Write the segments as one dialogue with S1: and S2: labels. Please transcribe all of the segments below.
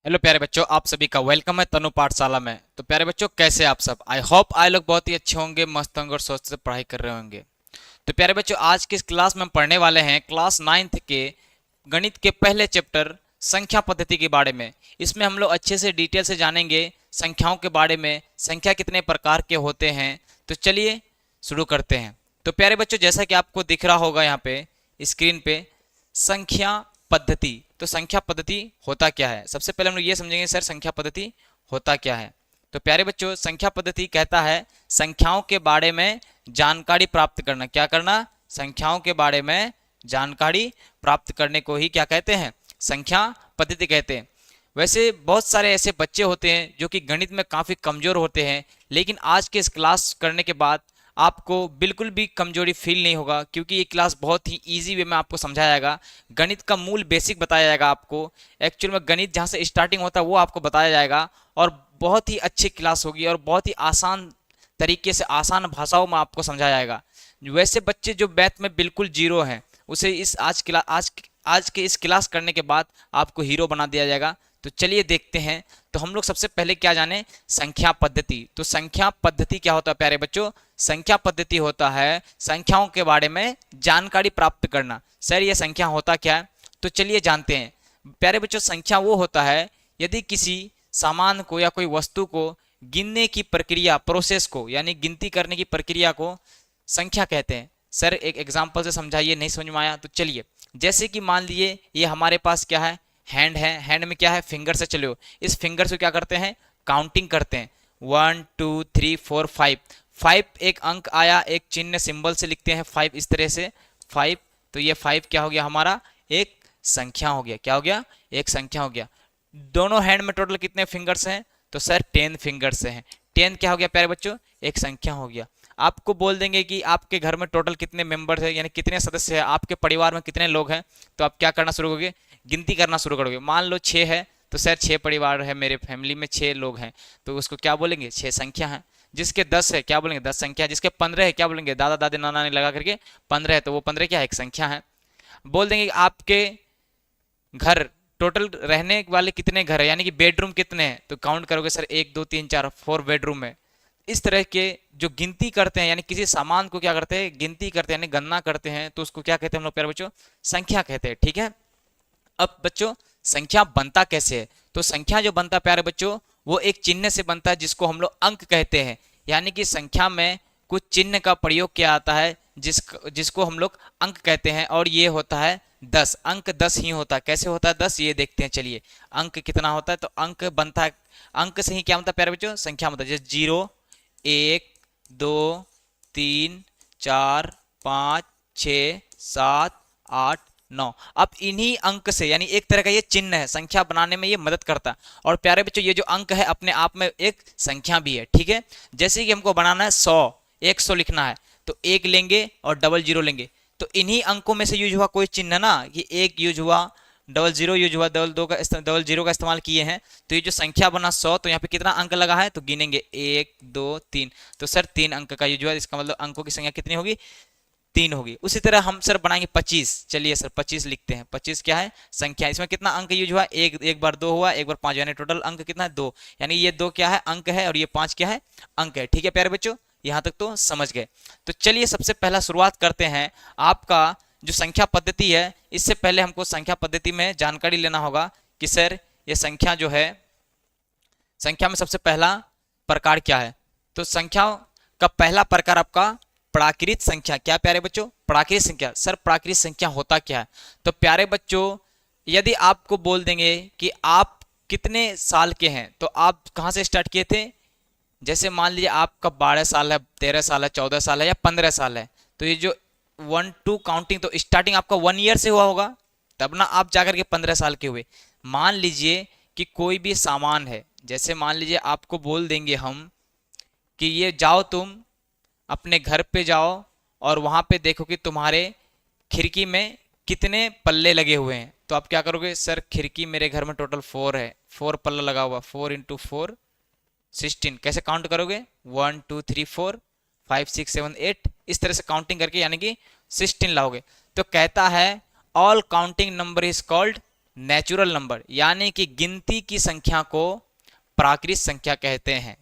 S1: Hello प्यारे बच्चों, आप सभी का वेलकम है तनु पाठशाला में। तो प्यारे बच्चों, कैसे आप सब? आई होप आप लोग बहुत ही अच्छे होंगे, मस्त होंगे और स्वस्थ से पढ़ाई कर रहे होंगे। तो प्यारे बच्चों, आज की इस क्लास में हम पढ़ने वाले हैं क्लास 9th के गणित के पहले चैप्टर संख्या पद्धति के बारे में। इसमें हम लोग अच्छे से डिटेल से जानेंगे संख्याओं के बारे में, संख्या कितने प्रकार के होते हैं। तो चलिए शुरू करते हैं। तो प्यारे बच्चों, जैसा कि आपको दिख रहा होगा यहाँ पे स्क्रीन पे, संख्या पद्धति। तो संख्या पद्धति होता क्या है? सबसे पहले हम लोग ये समझेंगे सर संख्या पद्धति होता क्या है। तो प्यारे बच्चों, संख्या पद्धति कहता है संख्याओं के बारे में जानकारी प्राप्त करना। क्या करना? संख्याओं के बारे में जानकारी प्राप्त करने को ही क्या कहते हैं? संख्या पद्धति कहते हैं। वैसे बहुत सारे ऐसे बच्चे होते हैं जो कि गणित में काफ़ी कमज़ोर होते हैं, लेकिन आज के इस क्लास करने के बाद आपको बिल्कुल भी कमजोरी फील नहीं होगा, क्योंकि ये क्लास बहुत ही इजी वे में आपको समझाया जाएगा। गणित का मूल बेसिक बताया जाएगा आपको। एक्चुअल में गणित जहाँ से स्टार्टिंग होता है वो आपको बताया जाएगा, और बहुत ही अच्छी क्लास होगी और बहुत ही आसान तरीके से आसान भाषाओं में आपको समझाया जाएगा। वैसे बच्चे जो मैथ में बिल्कुल जीरो हैं, उसे इस आज के इस क्लास करने के बाद आपको हीरो बना दिया जाएगा। तो चलिए देखते हैं। तो हम लोग सबसे पहले क्या जाने? संख्या पद्धति। तो संख्या पद्धति क्या होता है प्यारे बच्चों? संख्या पद्धति होता है संख्याओं के बारे में जानकारी प्राप्त करना। सर ये संख्या होता क्या है? तो चलिए जानते हैं। प्यारे बच्चों, संख्या वो होता है यदि किसी सामान को या कोई वस्तु को गिनने की प्रक्रिया, प्रोसेस को, यानी गिनती करने की प्रक्रिया को संख्या कहते हैं। सर एक एग्जाम्पल से समझाइए, नहीं समझ में आया तो चलिए। जैसे कि मान लीजिए ये हमारे पास क्या है? हैंड है। हैंड में क्या है? फिंगर से चलो। इस फिंगर से क्या करते हैं? काउंटिंग करते हैं। 1 2 3 4 5। 5 एक अंक आया, एक चिन्ह सिंबल से लिखते हैं 5 इस तरह से 5। तो ये 5 क्या हो गया? हमारा एक संख्या हो गया। क्या हो गया? एक संख्या हो गया। दोनों हैंड में टोटल कितने फिंगर्स हैं? तो सर 10 फिंगर्स हैं। 10 क्या हो गया प्यारे बच्चों? एक संख्या हो गया। आपको बोल देंगे कि आपके घर में टोटल कितने मेंबर्स हैं, यानी कितने सदस्य हैं, आपके परिवार में कितने लोग हैं। तो आप क्या करना शुरू करोगे? गिनती करना शुरू करोगे। मान लो 6 है, तो सर 6 परिवार है, मेरे फैमिली में 6 लोग हैं, तो उसको क्या बोलेंगे? 6 संख्या है। जिसके 10 है क्या बोलेंगे? 10 संख्या। जिसके 15 है क्या बोलेंगे? दादा दादी नाना नानी लगा करके 15 है, तो वो 15 क्या है? एक संख्या है। बोल देंगे कि आपके घर टोटल रहने वाले कितने घर है, यानी कि बेडरूम कितने हैं, तो काउंट करोगे सर 1 2 3 4 4 बेडरूम है। इस तरह के जो गिनती करते हैं, यानी किसी सामान को क्या करते हैं? गिनती करते हैं, यानी गणना करते हैं, तो उसको क्या कहते हैं हम लोग प्यारे बच्चों? संख्या कहते हैं। ठीक है। अब बच्चों, संख्या बनता कैसे है? तो संख्या जो बनता है प्यारे बच्चों, वो एक चिन्ह से बनता है जिसको हम लोग अंक कहते हैं। यानी कि संख्या में कुछ चिन्ह का प्रयोग किया जाता है जिसको हम लोग अंक कहते हैं, और ये होता है 10। अंक 10 ही होता है। कैसे होता है 10? ये देखते हैं चलिए। अंक कितना होता है? तो अंक बनता है, अंक से ही क्या बनता है प्यारे बच्चों? संख्या बनता है। जैसे 0 1 2 3 4 5 6 7 8 9। अब इन्हीं अंक से, यानी एक तरह का ये चिन्ह है, संख्या बनाने में ये मदद करता है। और प्यारे बच्चों, ये जो अंक है अपने आप में एक संख्या भी है। ठीक है। जैसे कि हमको बनाना है 100, 100 लिखना है, तो 1 लेंगे और डबल 0 लेंगे। तो इन्हीं अंकों में से यूज हुआ कोई चिन्ह ना, कि 1 यूज हुआ, डबल 0 यूज हुआ, डबल 0 का इस्तेमाल किए हैं, तो ये जो संख्या बना 100, तो यहाँ पे कितना अंक लगा है? तो गिनेंगे 1 2 3। तो सर 3 अंक का यूज हुआ। इसका मतलब अंकों की संख्या कितनी होगी? 3 होगी। उसी तरह हम सर बनाएंगे 25। चलिए सर 25 लिखते हैं। 25 क्या है? संख्या। इसमें कितना अंक यूज हुआ? एक बार 2 हुआ, एक बार 5, यानी टोटल अंक कितना है? 2। यानी ये 2 क्या है? अंक है, और ये 5 क्या है? अंक है। ठीक है प्यारे बच्चों, यहाँ तक तो समझ गए। तो चलिए सबसे पहला शुरुआत करते हैं। आपका जो संख्या पद्धति है, इससे पहले हमको संख्या पद्धति में जानकारी लेना होगा कि सर ये संख्या जो है, संख्या में सबसे पहला प्रकार क्या है? तो संख्या का पहला प्रकार आपका प्राकृत संख्या। क्या प्यारे बच्चों? प्राकृत संख्या। सर प्राकृत संख्या होता क्या है? तो प्यारे बच्चों, यदि आपको बोल देंगे कि आप कितने साल के हैं, तो आप कहाँ से स्टार्ट किए थे? जैसे मान लीजिए आपका 12 साल है, 13 साल है, 14 साल है, या 15 साल है, तो ये जो 1 2 काउंटिंग, तो स्टार्टिंग आपका 1 ईयर से हुआ होगा, तब ना आप जाकर के 15 साल के हुए। मान लीजिए कि कोई भी सामान है, जैसे मान लीजिए आपको बोल देंगे हम कि ये जाओ, तुम अपने घर पे जाओ और वहां पे देखो कि तुम्हारे खिड़की में कितने पल्ले लगे हुए हैं। तो आप क्या करोगे? सर खिड़की मेरे घर में टोटल 4 है, 4 पल्ला लगा हुआ, 4 इंटू 4 16। कैसे काउंट करोगे? 1 2 3 4 5 6 7 8, इस तरह से काउंटिंग करके, यानी कि 16 लाओगे। तो कहता है all counting number is called natural number यानी कि गिनती की संख्या को प्राकृत संख्या कहते हैं।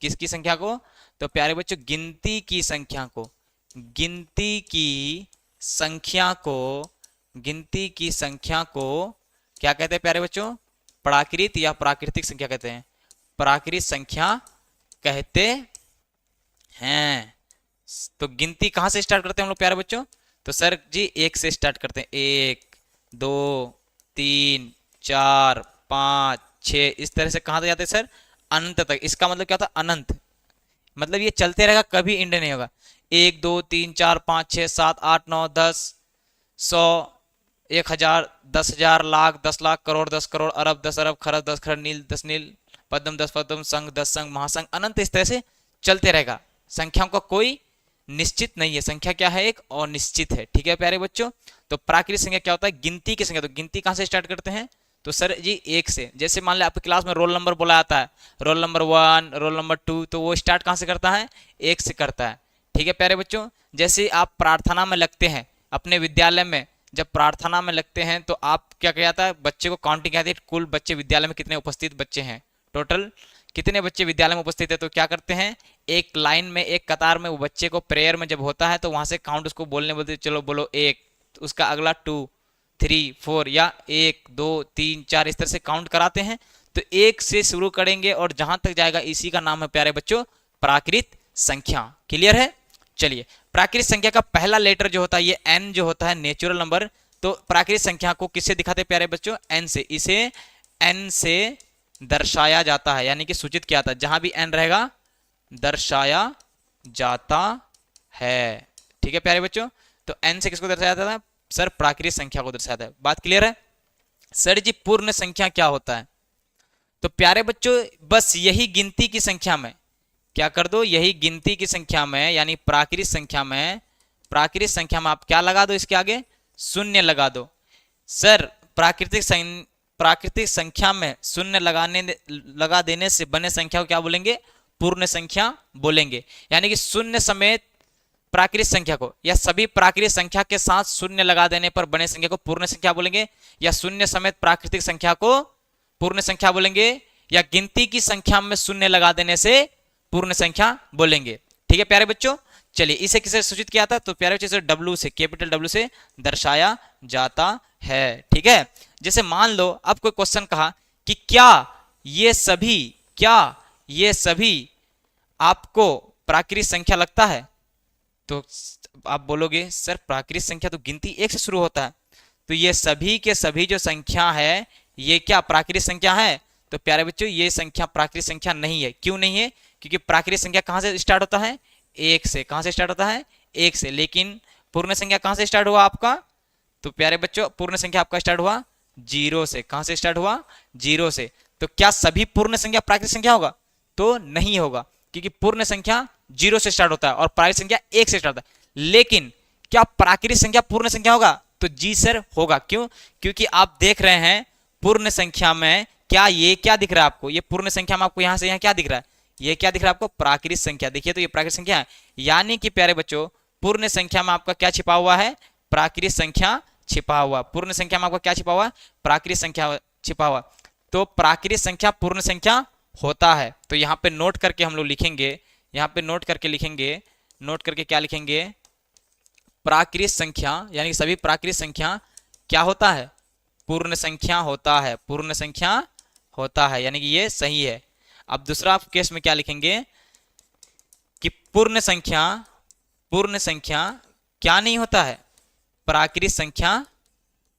S1: किसकी संख्या को? तो प्यारे बच्चों गिनती की संख्या को, गिनती की संख्या को, गिनती की संख्या को क्या कहते हैं प्यारे बच्चों? प्राकृत या प्राकृतिक संख्या कहते हैं, प्राकृत संख्या कहते हैं। तो गिनती कहां से स्टार्ट करते हैं हम लोग प्यारे बच्चों? तो सर जी एक से स्टार्ट करते हैं, 1 2 3 4 5 6, इस तरह से कहां तक जाते हैं सर? अनंत तक। इसका मतलब क्या था? अनंत, मतलब ये चलते रहेगा, कभी एंड नहीं होगा। 1 2 3 4 5 6 7 8 9 10 100 1000 10,000 लाख 10 लाख करोड़ 10 करोड़ अरब 10 अरब खरब 10 खरब नील 10 नील पद्म 10 पद्म संघ 10 संघ महासंघ अनंत, इस तरह से चलते रहेगा। संख्याओं का कोई निश्चित नहीं है, संख्या क्या है? एक अनिश्चित है। ठीक है प्यारे बच्चों, तो प्राकृतिक संख्या क्या होता है? गिनती की संख्या। तो गिनती कहां से स्टार्ट करते हैं? तो सर जी एक से। जैसे मान लें आपकी क्लास में रोल नंबर बोला जाता है, रोल नंबर 1 रोल नंबर 2, तो वो स्टार्ट कहां से करता है? 1 से करता है। ठीक है प्यारे बच्चों, जैसे आप प्रार्थना में लगते हैं अपने विद्यालय में, जब प्रार्थना में लगते हैं तो आप क्या किया जाता है? बच्चे को काउंटिंग कहते हैं, कुल बच्चे विद्यालय में कितने उपस्थित बच्चे हैं, टोटल कितने बच्चे विद्यालय में उपस्थित है। तो क्या करते हैं? एक लाइन में एक कतार में वो बच्चे को प्रेयर में जब होता है तो वहां से काउंट उसको बोलने बोलते, चलो बोलो 1, तो उसका अगला 2 3 4 या 1 2 3 4 इस तरह से काउंट कराते हैं। तो 1 से शुरू करेंगे और जहां तक जाएगा इसी का नाम है प्यारे बच्चों प्राकृत संख्या। क्लियर है? चलिए, प्राकृत संख्या का पहला लेटर जो होता है ये n जो होता है नेचुरल नंबर, तो प्राकृत संख्या को किससे दिखाते हैं प्यारे बच्चों? n से। इसे n से दर्शाया जाता है, यानी कि सूचित किया जाता है, जहां भी n रहेगा दर्शाया जाता है। ठीक है प्यारे बच्चों, तो n से किसको दर्शाया जाता है? सर प्राकृत संख्या को दर्शाया जाता है। बात क्लियर है? सर जी पूर्ण संख्या क्या होता है? तो प्यारे बच्चों बस यही गिनती की संख्या में क्या कर दो, यही गिनती की संख्या में यानी प्राकृत संख्या में, प्राकृत संख्या में आप क्या लगा दो? इसके आगे शून्य लगा दो। सर प्राकृतिक संख्या में शून्य लगा देने से बने संख्या को क्या बोलेंगे? पूर्ण संख्या बोलेंगे। यानी कि शून्य समेत प्राकृत संख्या को या सभी प्राकृतिक संख्या के साथ शून्य लगा देने पर बने संख्या को पूर्ण संख्या बोलेंगे, या शून्य समेत प्राकृतिक संख्या को पूर्ण संख्या बोलेंगे, या गिनती की संख्या में शून्य लगा देने से पूर्ण संख्या बोलेंगे। ठीक है प्यारे बच्चों, चलिए इसे किसे सूचित किया था? तो प्यारे बच्चों इसे W से, कैपिटल W से दर्शाया जाता है। ठीक है, जैसे मान लो अब कोई क्वेश्चन कहा कि क्या ये सभी आपको प्राकृतिक संख्या लगता है? तो आप बोलोगे सर प्राकृतिक संख्या तो गिनती 1 से शुरू होता है, तो ये सभी के सभी जो संख्या है ये क्या प्राकृतिक संख्या है? तो प्यारे बच्चों ये संख्या प्राकृतिक संख्या नहीं है। क्यों नहीं है? क्योंकि प्राकृतिक संख्या कहां से स्टार्ट होता है? 1 से। कहां से स्टार्ट होता है? 1 से। लेकिन पूर्ण संख्या कहां से स्टार्ट हुआ आपका? तो प्यारे बच्चों पूर्ण संख्या आपका स्टार्ट हुआ 0 से। कहां से स्टार्ट हुआ? 0 से। तो क्या सभी पूर्ण संख्या प्राकृतिक संख्या होगा? तो नहीं होगा, क्योंकि पूर्ण संख्या 0 से स्टार्ट होता है और प्राकृतिक संख्या 1 से स्टार्ट होता है। लेकिन क्या प्राकृतिक संख्या पूर्ण संख्या होगा? तो जी सर होगा। क्यों? क्योंकि आप देख रहे हैं पूर्ण संख्या में ये क्या दिख रहा है आपको? ये पूर्ण संख्या में आपको यहां से यहां क्या दिख रहा है? ये क्या दिख रहा है आपको? प्राकृतिक संख्या। देखिए तो ये प्राकृतिक संख्या है, यानी कि प्यारे बच्चों पूर्ण संख्या में आपका क्या छिपा हुआ है? प्राकृतिक संख्या छिपा हुआ। पूर्ण संख्या में आपका क्या छिपा हुआ? प्राकृतिक संख्या छिपा हुआ। तो प्राकृतिक संख्या पूर्ण संख्या होता है। तो यहाँ पे नोट करके हम लोग लिखेंगे, यहाँ पे नोट करके लिखेंगे, नोट करके क्या लिखेंगे? प्राकृतिक संख्या यानी सभी प्राकृतिक संख्या क्या होता है? पूर्ण संख्या होता है। पूर्ण संख्या होता है, यानी कि ये सही है। अब दूसरा केस में क्या लिखेंगे कि पूर्ण संख्या क्या नहीं होता है? प्राकृतिक संख्या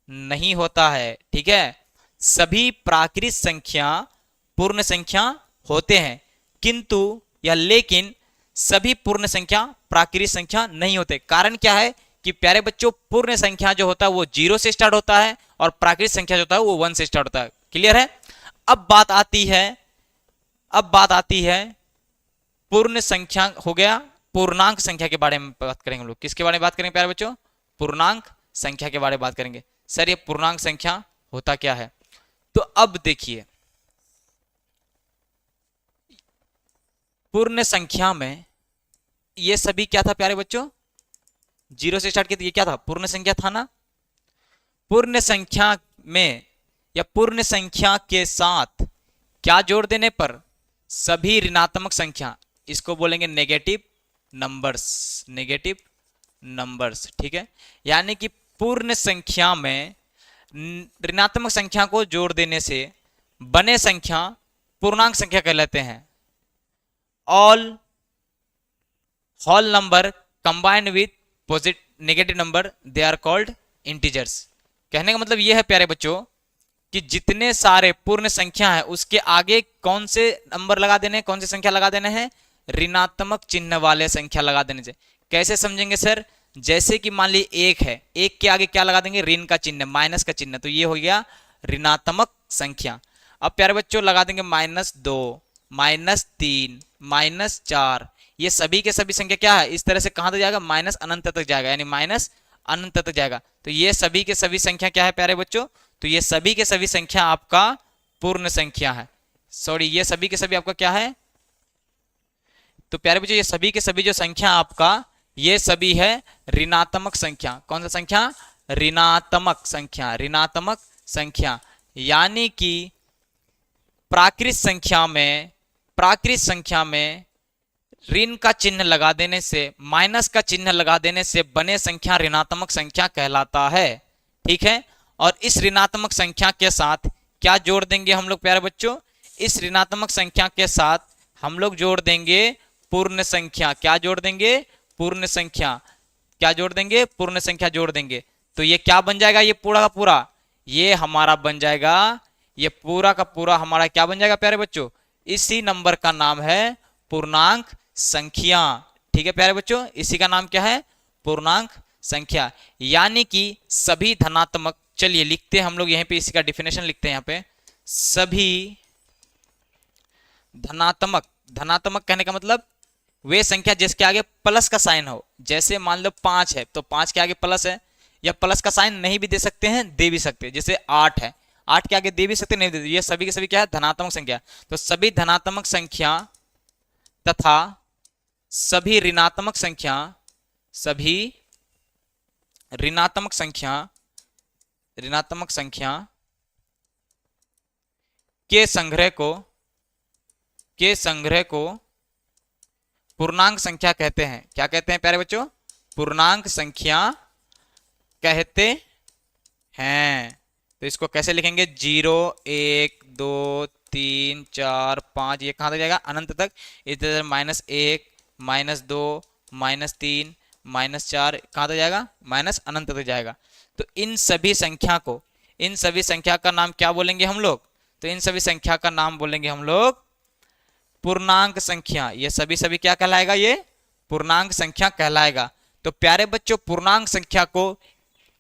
S1: नहीं होता है। ठीक है, सभी प्राकृतिक संख्या पूर्ण संख्या होते हैं, किंतु या लेकिन सभी पूर्ण संख्या प्राकृतिक संख्या नहीं होते। कारण क्या है कि प्यारे बच्चों पूर्ण संख्या जो होता है वो 0 से स्टार्ट होता है और प्राकृतिक संख्या जो होता है वो 1 से स्टार्ट होता है। क्लियर है? अब बात आती है पूर्ण संख्या हो गया, पूर्णांक संख्या के बारे में बात करेंगे हम लोग। किसके बारे में बात करेंगे प्यारे बच्चों? पूर्णांक संख्या के बारे में बात करेंगे। सर ये पूर्णांक संख्या होता क्या है? तो अब देखिए पूर्ण संख्या में ये सभी क्या था प्यारे बच्चों? 0 से स्टार्ट किया, तो ये क्या था? पूर्ण संख्या था ना। पूर्ण संख्या में या पूर्ण संख्या के साथ क्या जोड़ देने पर सभी ऋणात्मक संख्या, इसको बोलेंगे नेगेटिव नंबर्स, नेगेटिव नंबर्स, ठीक है। यानी कि पूर्ण संख्या में ऋणात्मक संख्या को जोड़ देने से बने संख्या पूर्णांक संख्या कहलाते हैं। All whole number combined with positive negative number they are called integers. कहने का मतलब यह है प्यारे बच्चों कि जितने सारे पूर्ण संख्या है उसके आगे कौन से नंबर लगा देने, कौन सी संख्या लगा देने हैं, ऋणात्मक चिन्ह वाले संख्या लगा देने से। कैसे समझेंगे सर? जैसे कि मान ली एक है, एक के आगे क्या लगा देंगे, ऋण का चिन्ह, माइनस का चिन्ह, तो ये हो गया ऋणात्मक संख्या। अब प्यारे बच्चों लगा देंगे -2, -3, -4, ये सभी के सभी संख्या क्या है, इस तरह से कहां तक जाएगा, माइनस अनंत तक जाएगा, यानी माइनस अनंत तक जाएगा। तो ये सभी के सभी संख्या क्या है प्यारे बच्चों, तो ये सभी के सभी संख्या आपका पूर्ण संख्या है। सॉरी, ये सभी के सभी आपका क्या है, तो प्यारे बच्चों ये सभी के सभी जो संख्या आपका, ये सभी है ऋणात्मक संख्या। कौन सा संख्या, ऋणात्मक संख्या, ऋणात्मक संख्या। यानी कि प्राकृत संख्या में ऋण का चिन्ह लगा देने से, माइनस का चिन्ह लगा देने से बने संख्या ऋणात्मक संख्या कहलाता है, ठीक है। और इस ऋणात्मक संख्या के साथ क्या जोड़ देंगे हम लोग प्यारे बच्चों, इस ऋणात्मक संख्या के साथ हम लोग जोड़ देंगे पूर्ण संख्या। क्या जोड़ देंगे, पूर्ण संख्या। क्या जोड़ देंगे, पूर्ण संख्या जोड़ देंगे। तो ये क्या बन जाएगा, ये पूरा का पूरा ये हमारा बन जाएगा, ये पूरा का पूरा हमारा क्या बन जाएगा प्यारे बच्चों, इसी नंबर का नाम है पूर्णांक संख्या, ठीक है प्यारे बच्चों, इसी का नाम क्या है, पूर्णांक संख्या। यानी कि सभी धनात्मक, चलिए लिखते हैं हम लोग यहीं पे, इसी का डिफिनेशन लिखते हैं यहाँ पे, सभी धनात्मक, धनात्मक कहने का मतलब वे संख्या जिसके आगे प्लस का साइन हो। जैसे मान लो 5 है तो 5 के आगे प्लस है, या प्लस का साइन नहीं भी दे सकते हैं, दे भी सकते हैं। जैसे 8 है, 8 के आगे दे भी सकते, नहीं दे, ये सभी के सभी क्या है, धनात्मक संख्या। तो सभी धनात्मक संख्या तथा सभी ऋणात्मक संख्या, सभी ऋणात्मक संख्या, ऋणात्मक संख्या के संग्रह को पूर्णांक संख्या कहते हैं। क्या कहते हैं प्यारे बच्चों, पूर्णांक संख्या कहते हैं। तो इसको कैसे लिखेंगे, 0, 1, 2, 3, 4, 5, ये कहां तक जाएगा, अनंत तक। इधर -1, -2, -3, -4 कहां तक जाएगा, माइनस अनंत तक जाएगा। तो इन सभी संख्या को, इन सभी संख्या का नाम क्या बोलेंगे हम लोग, तो इन सभी संख्या का नाम बोलेंगे हम लोग पूर्णांक संख्या। ये सभी सभी क्या कहलाएगा, ये पूर्णांक संख्या कहलाएगा। तो प्यारे बच्चों पूर्णांक संख्या को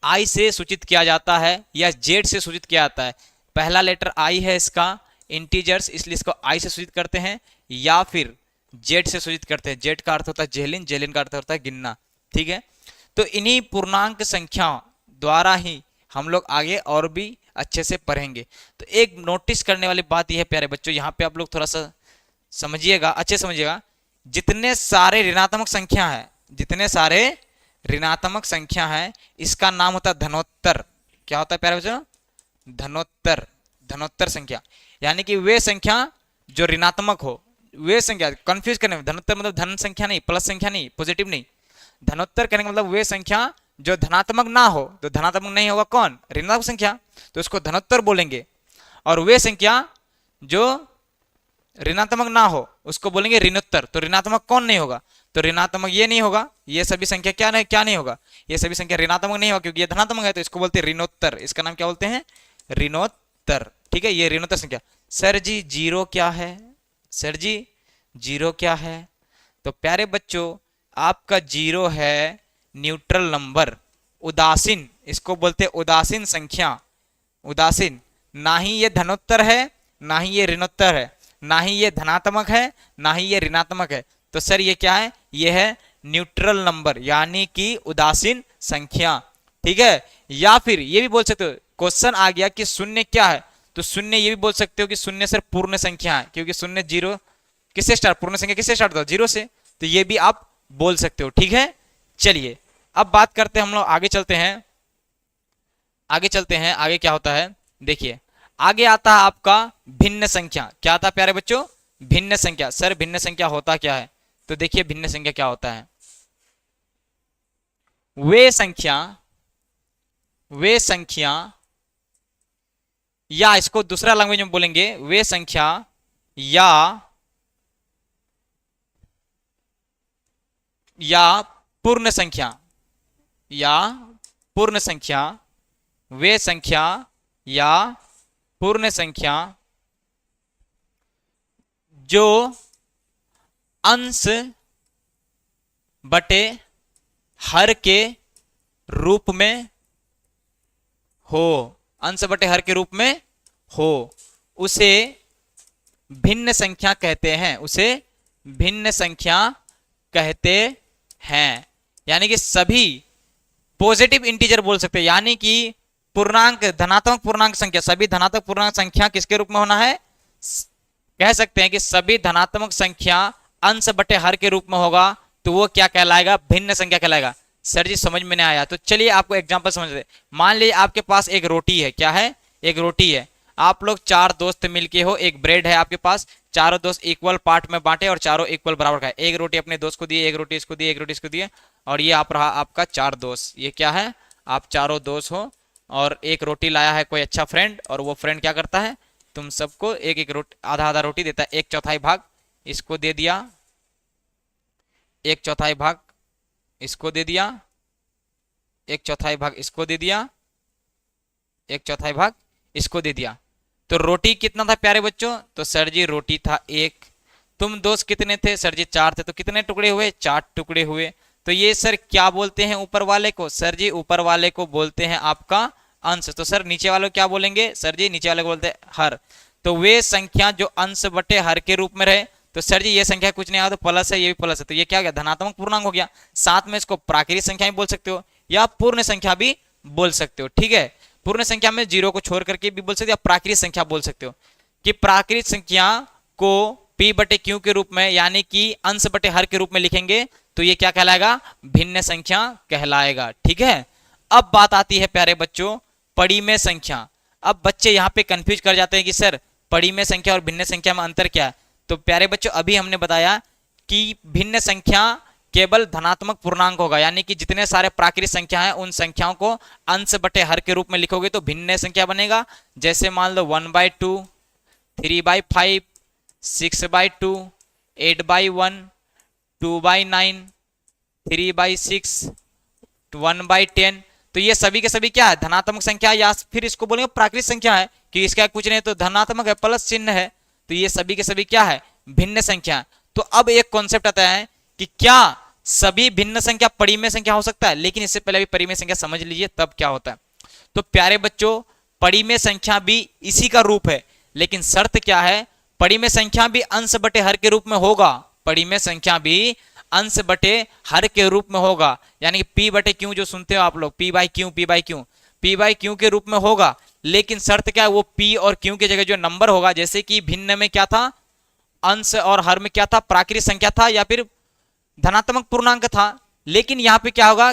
S1: आई से सूचित किया जाता है या जेड से सूचित किया जाता है। पहला लेटर आई है इसका, इंटीजर्स, इसलिए इसको आई से सूचित करते हैं, या फिर जेड से सूचित करते हैं। जेड का अर्थ होता है जेलिन, जेलिन का अर्थ होता है गिनना, ठीक है। तो इन्हीं पूर्णांक संख्या द्वारा ही हम लोग आगे और भी अच्छे से पढ़ेंगे। तो एक नोटिस करने वाली बात यह है प्यारे बच्चों, यहाँ पे आप लोग थोड़ा सा समझिएगा, अच्छे समझिएगा। जितने सारे ऋणात्मक संख्या है, जितने सारे ऋणात्मक संख्या है, इसका नाम होता है धनोत्तर। क्या होता है प्यारे बच्चों, धनोत्तर, धनोत्तर संख्या। यानी कि वे संख्या जो ऋणात्मक हो, वे संख्या, कंफ्यूज करने में, धनोत्तर मतलब धन संख्या नहीं, प्लस संख्या नहीं, पॉजिटिव नहीं। धनोत्तर कहने का मतलब वे संख्या जो धनात्मक ना हो, तो धनात्मक नहीं होगा कौन, ऋणात्मक संख्या, तो उसको धनोत्तर बोलेंगे। और वे संख्या जो ऋणात्मक ना हो उसको बोलेंगे ऋणोत्तर। तो ऋणात्मक कौन नहीं होगा, तो ऋणात्मक ये नहीं होगा, ये सभी संख्या क्या नहीं होगा, ये सभी संख्या ऋणात्मक नहीं होगा, क्योंकि ये धनात्मक है, तो इसको बोलते हैं ऋणोत्तर। इसका नाम क्या बोलते हैं, ऋणोत्तर, ठीक है। ये ऋणोत्तर संख्या। सर जी 0 क्या है, सर जी 0 क्या है, तो प्यारे बच्चों आपका 0 है न्यूट्रल नंबर, उदासीन, इसको बोलते हैं उदासीन संख्या, उदासीन। ना ही ये धनोत्तर है, ना ही ये ऋणोत्तर है, ना ही ये धनात्मक है, ना ही ये ऋणात्मक है। तो सर ये क्या है, ये है न्यूट्रल नंबर, यानी कि उदासीन संख्या, ठीक है। या फिर ये भी बोल सकते हो, क्वेश्चन आ गया कि शून्य क्या है, तो शून्य ये भी बोल सकते हो कि शून्य सर पूर्ण संख्या है, क्योंकि शून्य 0 किससे स्टार्ट, पूर्ण संख्या किससे स्टार्ट होता है, 0 से, तो ये भी आप बोल सकते हो, ठीक है। चलिए अब बात करते हैं हम लोग, आगे चलते हैं, आगे चलते हैं, आगे क्या होता है देखिए। आगे आता है आपका भिन्न संख्या। क्या आता है प्यारे बच्चों? भिन्न संख्या। सर भिन्न संख्या होता क्या है? तो देखिए भिन्न संख्या क्या होता है। वे संख्या या इसको दूसरा लैंग्वेज में बोलेंगे, वे संख्या या पूर्ण संख्या, वे संख्या या पूर्ण संख्या जो अंश बटे हर के रूप में हो, अंश बटे हर के रूप में हो, उसे भिन्न संख्या कहते हैं, उसे भिन्न संख्या कहते हैं। यानी कि सभी पॉजिटिव इंटीजर बोल सकते हैं, यानी कि पूर्णांक, धनात्मक पूर्णांक संख्या, सभी धनात्मक पूर्णांक संख्या किसके रूप में होना है? कह सकते हैं कि सभी धनात्मक संख्या अंश बटे हर के रूप में होगा, तो वो क्या कहलाएगा? भिन्न संख्या कहलाएगा। सर जी समझ में नहीं आया, तो चलिए आपको एग्जांपल समझ दे। मान लीजिए आपके पास एक रोटी है। क्या है? एक रोटी है। आप लोग 4 दोस्त मिलके हो, एक ब्रेड है आपके पास, चारों दोस्त इक्वल पार्ट में बांटे और चारों इक्वल बराबर खाए। एक रोटी अपने दोस्त को दिए, एक रोटी इसको दिए, एक रोटी इसको दिए, और ये आप रहा आपका 4 दोस्त। ये क्या है? आप चारों दोस्त हो और एक रोटी लाया है कोई अच्छा फ्रेंड, और वो फ्रेंड क्या करता है? तुम सबको एक एक रोटी, आधा आधा रोटी देता है। 1/4 भाग इसको दे दिया, 1/4 भाग इसको दे दिया, 1/4 भाग इसको दे दिया, 1/4 भाग इसको दे दिया। तो रोटी कितना था प्यारे बच्चों? तो सर जी रोटी था 1। तुम दोस्त कितने थे? सर जी 4 थे। तो कितने टुकड़े हुए? 4 टुकड़े हुए। तो ये सर क्या बोलते हैं ऊपर वाले को? सर जी ऊपर वाले को बोलते हैं आपका अंश। तो सर नीचे वाले को क्या बोलेंगे? सर जी नीचे वाले को बोलते हैं हर। तो वे संख्या जो अंश बटे हर के रूप में रहे, तो सर जी ये संख्या कुछ नहीं आया तो प्लस है, ये भी प्लस है, तो ये क्या हो गया? धनात्मक पूर्णांक हो गया। साथ में इसको प्राकृतिक संख्या भी बोल सकते हो या पूर्ण संख्या भी बोल सकते हो। ठीक है, पूर्ण संख्या में 0 को छोड़ करके भी बोल सकते हो, या प्राकृतिक संख्या बोल सकते हो। कि प्राकृतिक संख्या को p बटे q के रूप में, यानी कि अंश बटे हर के रूप में लिखेंगे, तो ये क्या कहलाएगा? भिन्न संख्या कहलाएगा। ठीक है, अब बात आती है प्यारे बच्चों परिमेय संख्या। अब बच्चे यहाँ पे कंफ्यूज कर जाते हैं कि सर परिमेय संख्या और भिन्न संख्या में अंतर क्या है? तो प्यारे बच्चों अभी हमने बताया कि भिन्न संख्या केवल धनात्मक पूर्णांक होगा, यानी कि जितने सारे प्राकृतिक संख्या हैं उन संख्याओं को अंश बटे हर के रूप में लिखोगे तो भिन्न संख्या बनेगा। जैसे मान लो 1/2, 3/5, 6/2, 8/1, 2/9, 3/6, 1/10। तो ये सभी के सभी क्या है? धनात्मक संख्या, या फिर इसको बोलेंगे प्राकृतिक संख्या है कि इसका कुछ नहीं तो धनात्मक है, प्लस चिन्ह है। तो ये सभी के सभी क्या है? भिन्न संख्या। तो अब एक कॉन्सेप्ट आता है कि क्या सभी भिन्न संख्या परिमेय संख्या हो सकता है? लेकिन इससे पहले भी परिमेय संख्या समझ लीजिए तब क्या होता है। तो प्यारे बच्चों परिमेय संख्या भी इसी का रूप है, लेकिन शर्त क्या है? परिमेय संख्या भी अंश बटे हर के रूप में होगा। परिमेय संख्या भी अंश बटे हर के रूप में होगा, यानी कि p बटे q जो सुनते हो आप लोग, p बाई क्यू के रूप में होगा। लेकिन शर्त क्या है? वो p और q की जगह जो नंबर होगा, जैसे कि भिन्न में क्या था? अंश, और हर में क्या था? प्राकृतिक संख्या था या फिर धनात्मक पूर्णांक था। लेकिन यहाँ पे क्या होगा?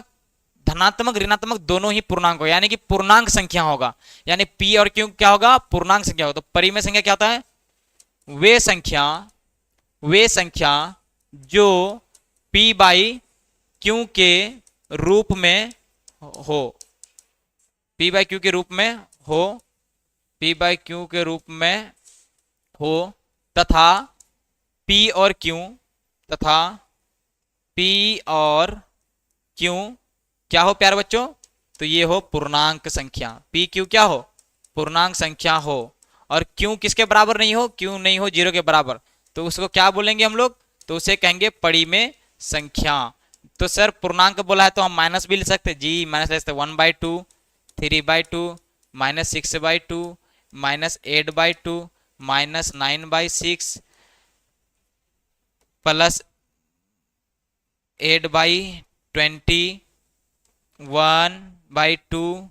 S1: धनात्मक ऋणात्मक दोनों ही पूर्णांक होगा, यानी कि पूर्णांक संख्या होगा। यानी p और q क्या होगा? पूर्णांक संख्या होगा। तो परिमेय संख्या क्या होता है? वे संख्या जो p बाई क्यू के रूप में हो, p बाई क्यू के रूप में हो, p बाई क्यू के रूप में हो, तथा p और q क्या हो प्यारे बच्चों? तो ये हो पूर्णांक संख्या। p q क्या हो? पूर्णांक संख्या हो। और q किसके बराबर नहीं हो? q नहीं हो 0 के बराबर, तो उसको क्या बोलेंगे हम लोग? तो उसे कहेंगे परिमेय संख्या। तो सर पूर्णांक बोला है तो हम माइनस भी ले सकते हैं जी, माइनस ले सकते हैं। 1/2, 3/2, -6/2, -8/2, -9/6, प्लस 8/20, 1/2,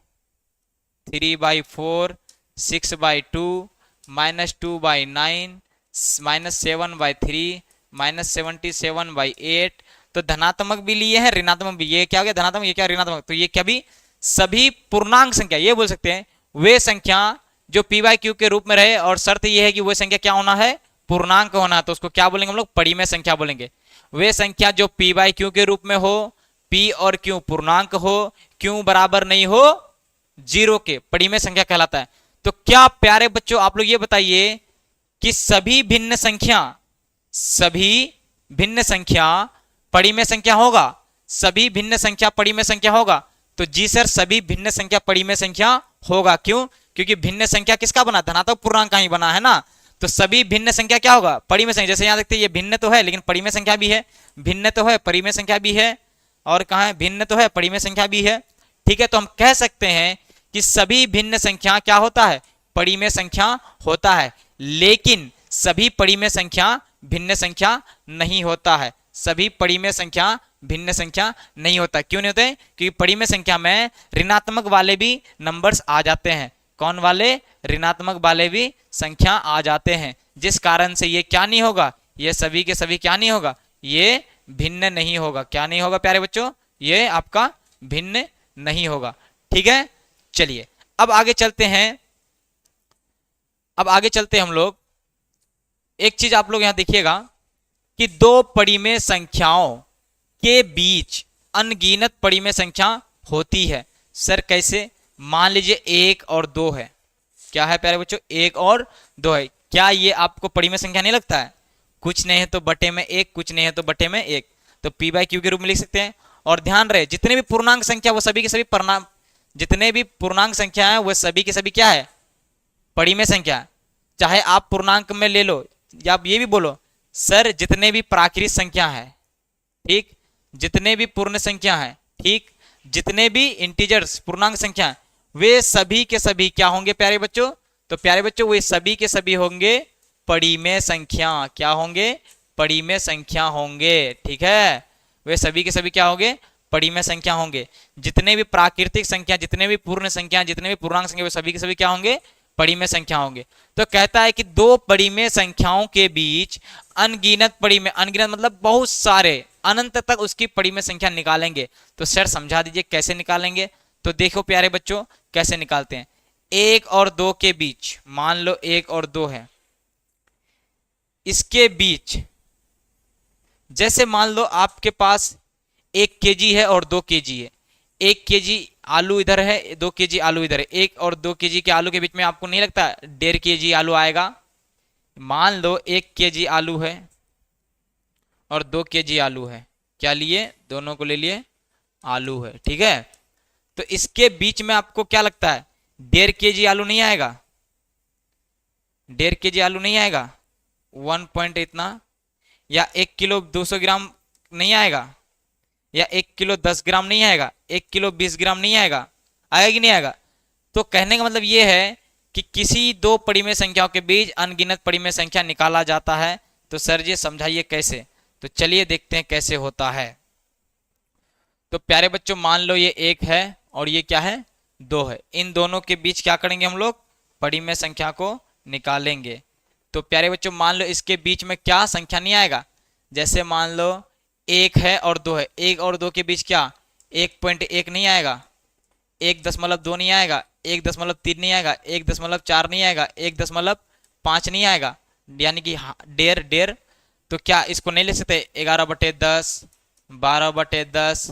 S1: 3/4, 6/2, -2/9, -7/3, -77/8। तो धनात्मक भी लिए हैं, ऋणात्मक भी। ये क्या हो गया? धनात्मक, ये क्या? ऋणात्मक। तो ये क्या भी? सभी पूर्णांक संख्या, ये बोल सकते हैं वे संख्या जो पी बाई क्यू के रूप में रहे, और शर्त यह है कि वह संख्या क्या होना है, पूर्णांक होना। तो उसको क्या बोलेंगे हम लोग, परिमेय संख्या बोलेंगे। वे संख्या जो पी बाई क्यू के रूप में हो, पी और क्यू पूर्णांक हो, क्यू बराबर नहीं हो 0 के, परिमेय संख्या कहलाता है। तो क्या प्यारे बच्चों आप लोग ये बताइए कि सभी भिन्न संख्या परिमेय संख्या होगा, सभी भिन्न संख्या परिमेय संख्या होगा? तो जी सर, सभी भिन्न संख्या परिमेय संख्या होगा। क्यों? क्योंकि भिन्न संख्या किसका बना, धनात्मक पूर्णांक का ही बना है ना। तो सभी भिन्न संख्या क्या होगा, परिमेय संख्या। जैसे यहां देखते हैं ये भिन्न तो है लेकिन परिमेय संख्या भी है, भिन्न तो है परिमेय संख्या भी है, और कहां है, भिन्न तो है परिमेय संख्या भी है। ठीक है, तो हम कह सकते हैं कि सभी भिन्न संख्या क्या होता है, परिमेय संख्या होता है। लेकिन सभी परिमेय संख्या भिन्न संख्या नहीं होता है, सभी परिमेय संख्या भिन्न संख्या नहीं होता। क्यों नहीं होते? क्योंकि परिमेय संख्या में ऋणात्मक वाले भी नंबर्स आ जाते हैं। कौन वाले? ऋणात्मक वाले भी संख्या आ जाते हैं, जिस कारण से ये क्या नहीं होगा, ये सभी के सभी क्या नहीं होगा, ये भिन्न नहीं होगा। क्या नहीं होगा प्यारे बच्चों? ये आपका भिन्न नहीं होगा। ठीक है, चलिए अब आगे चलते हैं। अब आगे चलते हैं हम लोग। एक चीज आप लोग यहां देखिएगा कि दो परिमेय संख्याओं के बीच अनगिनत परिमेय संख्या होती है। सर कैसे? मान लीजिए 1 और 2 है। क्या है प्यारे बच्चों? 1 और 2 है। क्या ये आपको परिमेय संख्या नहीं लगता है? कुछ नहीं है तो बटे में 1, कुछ नहीं है तो बटे में 1, तो पी बाई क्यू के रूप में लिख सकते हैं। और ध्यान रहे, जितने भी पूर्णांक संख्या वो सभी के सभी जितने भी पूर्णांक संख्या है वो सभी के सभी क्या है, परिमेय संख्या। चाहे आप पूर्णांक में ले लो या आप ये भी बोलो सर जितने भी प्राकृत संख्या है, ठीक, जितने भी पूर्ण संख्या है, ठीक, जितने भी इंटीजर्स पूर्णांक संख्या है, वे सभी के सभी क्या होंगे प्यारे बच्चों? तो प्यारे बच्चों वे सभी के सभी होंगे परिमेय संख्या। क्या होंगे? परिमेय संख्या होंगे। ठीक है, वे सभी के सभी क्या होंगे? परिमेय संख्या होंगे। जितने भी प्राकृतिक संख्या, जितने भी पूर्ण संख्या, जितने भी पूर्णांक संख्या, वे सभी के सभी क्या होंगे? परिमेय संख्या होंगे। तो कहता है कि दो परिमेय संख्याओं के बीच अनगिनत परिमेय, अनगिनत मतलब बहुत सारे, अनंत तक उसकी परिमेय संख्या निकालेंगे। तो सर समझा दीजिए कैसे निकालेंगे? तो देखो प्यारे बच्चों कैसे निकालते हैं। 1 और 2 के बीच, मान लो 1 और 2 है, इसके बीच जैसे मान लो आपके पास 1 केजी है और 2 केजी है। 1 केजी आलू इधर है, 2 केजी आलू इधर है। 1 और 2 केजी के आलू के बीच में आपको नहीं लगता 1.5 केजी आलू आएगा? मान लो 1 केजी आलू है और 2 केजी आलू है। क्या लिए? दोनों को ले लिए, आलू है। ठीक है, तो इसके बीच में आपको क्या लगता है? 1.5 केजी आलू नहीं आएगा? 1.5 केजी आलू नहीं आएगा? 1 पॉइंट इतना, या 1 किलो 200 ग्राम नहीं आएगा? या 1 किलो 10 ग्राम नहीं आएगा? 1 किलो 20 ग्राम नहीं आएगा? आएगा कि नहीं आएगा? तो कहने का मतलब ये है कि किसी दो परिमेय संख्याओं के बीच अनगिनत परिमेय संख्या निकाला जाता है। तो सर जी समझाइए कैसे? तो चलिए देखते हैं कैसे होता है। तो प्यारे बच्चों मान लो ये 1 है और ये क्या है? 2 है। इन दोनों के बीच क्या करेंगे हम लोग? परिमेय संख्या को निकालेंगे। तो प्यारे बच्चों मान लो इसके बीच में क्या संख्या नहीं आएगा? जैसे मान लो 1 है और 2 है, 1 और 2 के बीच क्या 1.1 नहीं आएगा? 1.2 नहीं आएगा? 1.3 नहीं आएगा? 1.4 नहीं आएगा? 1.5 नहीं आएगा? यानी कि 1.5। तो क्या इसको नहीं ले सकते? 11/10, 12/10,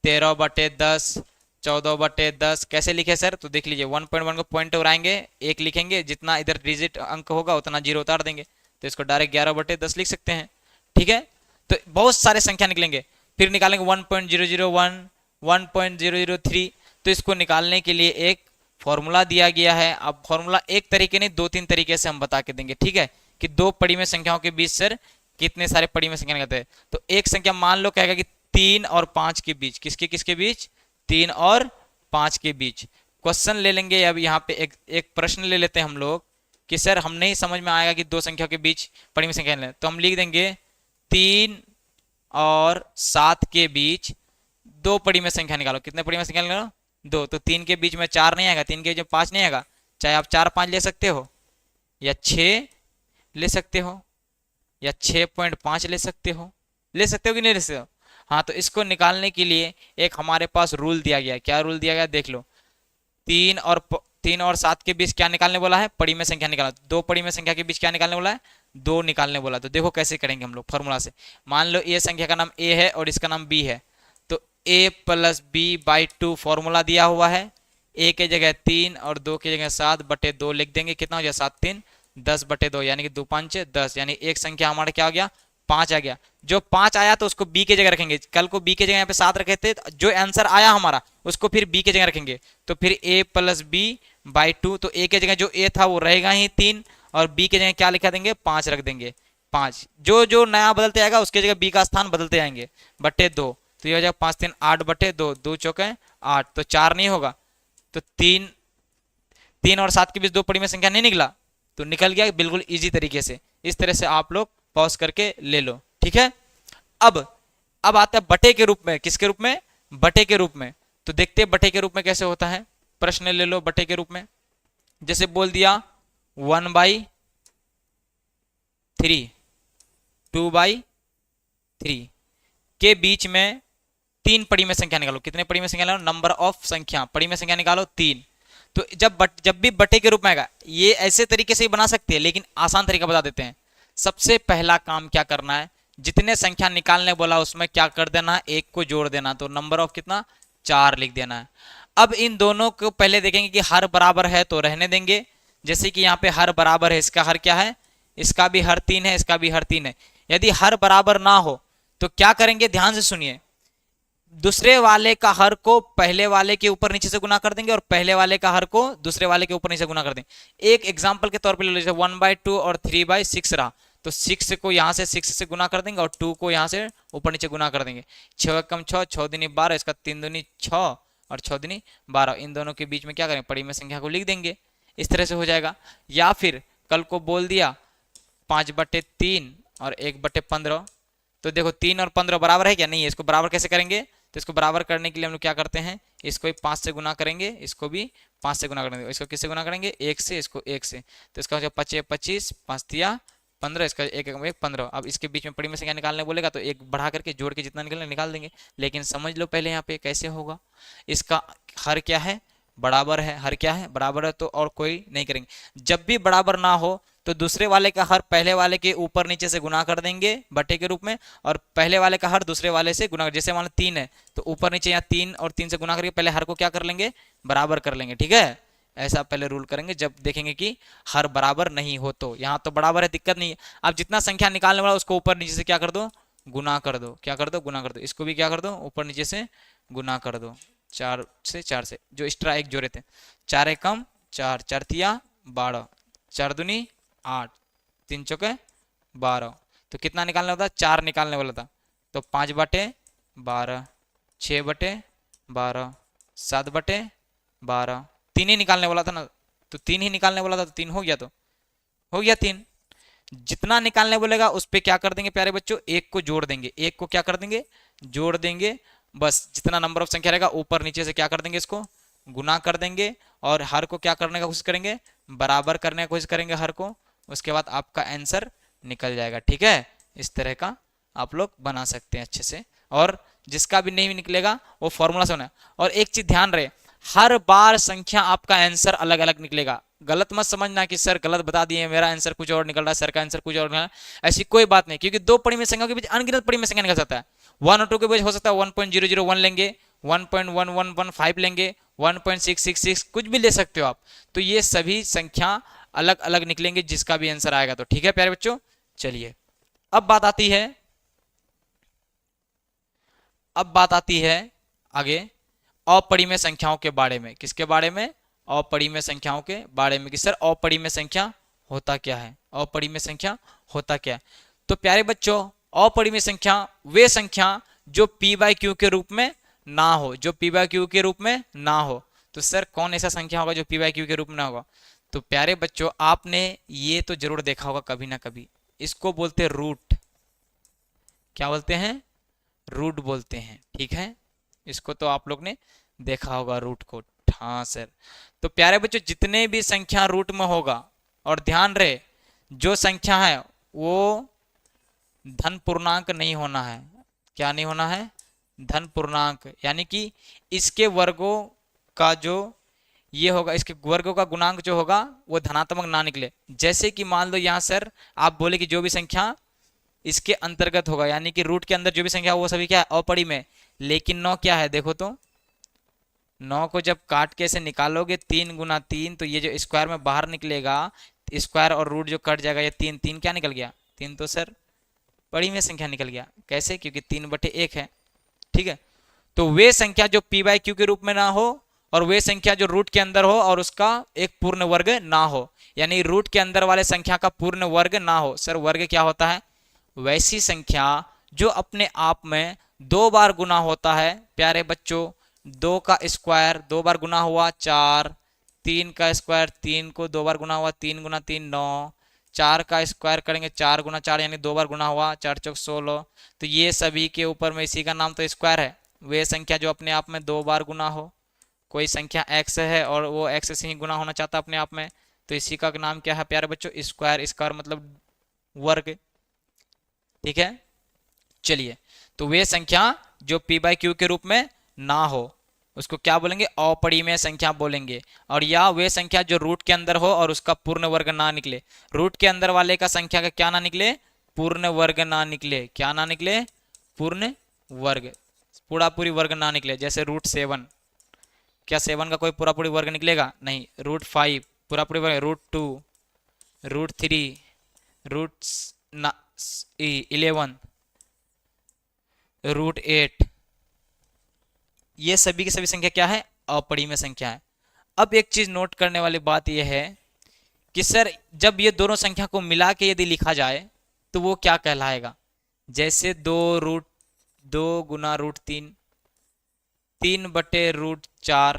S1: 13/10, 14/10 कैसे लिखे सर? तो देख लीजिए 1.1 को पॉइंट उड़ाएंगे, 1 लिखेंगे, जितना इधर डिजिट अंक होगा उतना 0 उतार देंगे, तो इसको डायरेक्ट 11/10 लिख सकते हैं। ठीक है, तो बहुत सारे संख्या निकलेंगे। फिर निकालेंगे 1.001, 1.003। तो इसको निकालने के लिए एक फॉर्मूला दिया गया है। अब फॉर्मूला एक तरीके नहीं 2-3 तरीके से हम बता के देंगे। ठीक है, कि दो परिमेय संख्याओं के बीच सर कितने सारे परिमेय संख्या निकलते हैं। तो एक संख्या मान लो कहेगा कि 3 और 5 के बीच, किसके किसके बीच? 3 और 5 के बीच। क्वेश्चन ले लेंगे। अब यहाँ पे एक प्रश्न ले लेते हैं हम लोग कि सर हम नहीं समझ में आएगा कि दो संख्या के बीच परिमेय संख्या लें, तो हम लिख देंगे 3 और 7 के बीच दो परिमेय संख्या निकालो। कितने परिमेय संख्या निकालो? 2। तो 3 के बीच में 4 नहीं आएगा, 3 के बीच में 5 नहीं आएगा। चाहे आप 4, 5 ले सकते हो, या 6 ले सकते हो, या 6.5 ले सकते हो। ले सकते हो कि नहीं ले सकते हो? हाँ, तो इसको निकालने के लिए एक हमारे पास रूल दिया गया। क्या रूल दिया गया? देख लो। 3 और 3 और 7 के बीच क्या निकालने बोला है, पड़ी में संख्या निकालना। दो पड़ी में संख्या के बीच क्या निकालने बोला है, 2 निकालने बोला। तो देखो कैसे करेंगे हम लोग फॉर्मूला से। मान लो ये संख्या का नाम a है और इसका नाम b है, तो a plus B by 2 formula दिया हुआ है। a के जगह 3 और 2 की जगह 7/2 लिख देंगे। कितना हो जाए 7×3 10/2, यानी कि 2 5 10, यानी एक संख्या हमारा क्या हो गया, 5 आ गया। जो 5 आया तो उसको b के जगह रखेंगे। कल को b के जगह यहाँ पे 7 रखे थे, जो आंसर आया हमारा उसको फिर b के जगह रखेंगे। तो फिर a प्लस बी बाई 2, तो a के जगह जो a था वो रहेगा ही 3 और b के जगह क्या लिखा देंगे, 5 रख देंगे। 5 जो जो नया बदलते आएगा उसके जगह b का स्थान बदलते जाएंगे, बटे 2। तो ये हो जाएगा 5 3 8/2, 2 चौके 8, तो 4 नहीं होगा। तो 3 और 7 के बीच 2 पड़ी में संख्या नहीं निकला, तो निकल गया बिल्कुल इजी तरीके से। इस तरह से आप लोग पॉज करके ले लो, ठीक है। अब आता है बटे के रूप में। किसके रूप में, बटे के रूप में। तो देखते हैं बटे के रूप में कैसे होता है। प्रश्न ले लो बटे के रूप में। जैसे बोल दिया 1/3, 2/3 के बीच में 3 पड़ी में संख्या निकालो। कितने पड़ी में संख्या निकालो, नंबर ऑफ संख्या, पड़ी में संख्या निकालो 3। तो जब भी बटे के रूप में आएगा, ये ऐसे तरीके से ही बना सकते हैं, लेकिन आसान तरीका बता देते हैं। सबसे पहला काम क्या करना है, जितने संख्या निकालने बोला उसमें क्या कर देना है, एक को जोड़ देना। तो नंबर ऑफ कितना, 4 लिख देना है। अब इन दोनों को पहले देखेंगे कि हर बराबर है तो रहने देंगे। जैसे कि यहाँ पे हर बराबर है, इसका हर क्या है, इसका भी हर 3 है, इसका भी हर 3 है। यदि हर बराबर ना हो तो क्या करेंगे, ध्यान से सुनिए। दूसरे वाले का हर को पहले वाले के ऊपर नीचे से गुना कर देंगे और पहले वाले का हर को दूसरे वाले के ऊपर नीचे गुना कर देंगे। एक एग्जांपल के तौर पे ले लीजिए, 1/2 और 3/6 रहा, तो 6 को यहाँ से 6 से गुना कर देंगे और 2 को यहाँ से ऊपर नीचे गुना कर देंगे। 6 कम 6, 6 दूनी 12, इसका 3 दूनी 6 और 6 दूनी 12। इन दोनों के बीच में क्या करेंगे, पड़ी में संख्या को लिख देंगे। इस तरह से हो जाएगा। या फिर कल को बोल दिया 5/3 और 1/15, तो देखो 3 और 15 बराबर है क्या, नहीं है। इसको बराबर कैसे करेंगे, तो इसको बराबर करने के लिए हम लोग क्या करते हैं, इसको भी 5 से गुना करेंगे, इसको भी 5 से गुना करेंगे। इसको किससे गुना करेंगे, 1 से, इसको 1 से। तो इसका हो जाएगा 5 25, 5 तिया 15, इसका 1 15। अब इसके बीच में पड़ी में संख्या निकालने बोलेगा तो एक बढ़ा करके जोड़ के जितना निकलना निकाल देंगे। लेकिन समझ लो पहले यहाँ पे कैसे होगा। इसका हर क्या है, बराबर है। हर क्या है, बराबर है, तो और कोई नहीं करेंगे। जब भी बराबर ना हो तो दूसरे वाले का हर पहले वाले के ऊपर नीचे से गुना कर देंगे बटे के रूप में, और पहले वाले का हर दूसरे वाले से गुना। जैसे मान लो 3 है तो ऊपर नीचे यहाँ 3 और 3 से गुना करके पहले हर को क्या कर लेंगे, बराबर कर लेंगे, ठीक है। ऐसा पहले रूल करेंगे जब देखेंगे कि हर बराबर नहीं हो। तो यहाँ तो बराबर है, दिक्कत नहीं है। अब जितना संख्या निकालने वाला उसको ऊपर नीचे से क्या कर दो, गुना कर दो। क्या कर दो, गुना कर दो। इसको भी क्या कर दो, ऊपर नीचे से गुना कर दो। 4 से जो एक्स्ट्रा एक जोड़े थे, 4 एकम 4, 4 तिया 12, 4 दूनी 8, 3 चौके 12। तो कितना निकालने वाला था, 4 निकालने वाला था। तो 5/12, 6/12, 7/12, 3 ही निकालने वाला था ना, तो 3 ही निकालने वाला था, तो 3 हो गया, तो हो गया 3। जितना निकालने बोलेगा उस पे क्या कर देंगे प्यारे बच्चों, एक को जोड़ देंगे। एक को क्या कर देंगे, जोड़ देंगे। बस जितना नंबर ऑफ संख्या रहेगा ऊपर नीचे से क्या कर देंगे, इसको गुना कर देंगे और हर को क्या करने का कोशिश करेंगे, बराबर करने की कोशिश करेंगे हर को। उसके बाद आपका आंसर निकल जाएगा, ठीक है। इस तरह का आप लोग बना सकते हैं अच्छे से। और जिसका भी नहीं निकलेगा वो फॉर्मूला से होना। और एक चीज ध्यान रहे, हर बार संख्या आपका आंसर अलग अलग निकलेगा। गलत मत समझना कि सर गलत बता दिए, मेरा आंसर कुछ और निकल रहा है, सर का आंसर कुछ और निकल रहा है। ऐसी कोई बात नहीं, क्योंकि दो पड़ी में संख्या के बीच अनगिनत पड़ी में संख्या निकल सकता है। 1 और 2 के बीच हो सकता है 1.001 लेंगे, 1.1115 लेंगे, 1.666, कुछ भी ले सकते हो आप। तो ये सभी संख्या अलग अलग निकलेंगे जिसका भी आंसर आएगा। तो ठीक है प्यारे बच्चों, चलिए अब बात आती है आगे अपरिमेय संख्याओं के बारे में। किसके बारे में, अपरिमेय संख्याओं के बारे में। कि सर अपरिमेय संख्या होता क्या है, अपरिमेय संख्या होता क्या है। तो प्यारे बच्चों, अपरिमेय संख्या वे संख्या जो p/q के रूप में ना हो, जो p/q के रूप में ना हो। तो सर कौन ऐसा संख्या होगा जो p/q के रूप में ना होगा। तो प्यारे बच्चों, आपने ये तो जरूर देखा होगा कभी ना कभी, इसको बोलते हैं रूट। क्या बोलते हैं, रूट बोलते हैं, ठीक है। इसको तो आप लोग ने देखा होगा रूट को। हाँ सर। तो प्यारे बच्चों, जितने भी संख्या रूट में होगा, और ध्यान रहे जो संख्या है वो धन पूर्णांक नहीं होना है। क्या नहीं होना है, धन पूर्णांक। यानी कि इसके वर्गों का जो ये होगा, इसके वर्गों का गुणांक जो होगा वो धनात्मक ना निकले। जैसे कि मान लो यहाँ सर आप बोले कि जो भी संख्या इसके अंतर्गत होगा, यानी कि रूट के अंदर जो भी संख्या हो वो सभी क्या है, अपरिमेय। लेकिन 9 क्या है, देखो तो 9 को जब काट के से निकालोगे 3 × 3, तो ये जो स्क्वायर में बाहर निकलेगा, स्क्वायर और रूट जो कट जाएगा, ये 3 3 क्या निकल गया, 3 तो सर परिमेय संख्या निकल गया। कैसे, क्योंकि 3/1 है। ठीक है, तो वे संख्या जो p/q के रूप में ना हो, और वे संख्या जो रूट के अंदर हो और उसका एक पूर्ण वर्ग ना हो, यानी रूट के अंदर वाले संख्या का पूर्ण वर्ग ना हो। सर वर्ग क्या होता है, वैसी संख्या जो अपने आप में 2 बार गुना होता है। प्यारे बच्चों, 2 का स्क्वायर 2 बार गुना हुआ 4, 3 का स्क्वायर 3 को 2 बार गुना हुआ 3 × 3 9, 4 का स्क्वायर करेंगे 4 × 4 यानी 2 बार गुना हुआ 4 चौक 16। तो ये सभी के ऊपर में इसी का नाम तो स्क्वायर है। वे संख्या जो अपने आप में 2 बार गुना हो, कोई संख्या x है और वो x से ही गुना होना चाहता अपने आप में, तो इसी का नाम क्या है प्यारे बच्चों, स्क्वायर। स्क्वायर मतलब वर्ग। ठीक है, चलिए, तो वे संख्या जो p/q के रूप में ना हो उसको क्या बोलेंगे, अपरिमेय संख्या बोलेंगे। और या वे संख्या जो रूट के अंदर हो और उसका पूर्ण वर्ग ना निकले। रूट के अंदर वाले का संख्या का क्या ना निकले, पूर्ण वर्ग ना निकले। क्या ना निकले, पूर्ण वर्ग, पूरा पूरी वर्ग ना निकले। जैसे √7, क्या 7 का कोई पूरा पूरी वर्ग निकलेगा, नहीं। √5 पूरा पूरी वर्ग, √2, √3, √11, √8, ये सभी की सभी संख्या क्या है, अपरिमेय संख्या है। अब एक चीज नोट करने वाली बात यह है कि सर जब ये दोनों संख्या को मिला के यदि लिखा जाए तो वो क्या कहलाएगा। जैसे 2 गुना √3, 3/√4,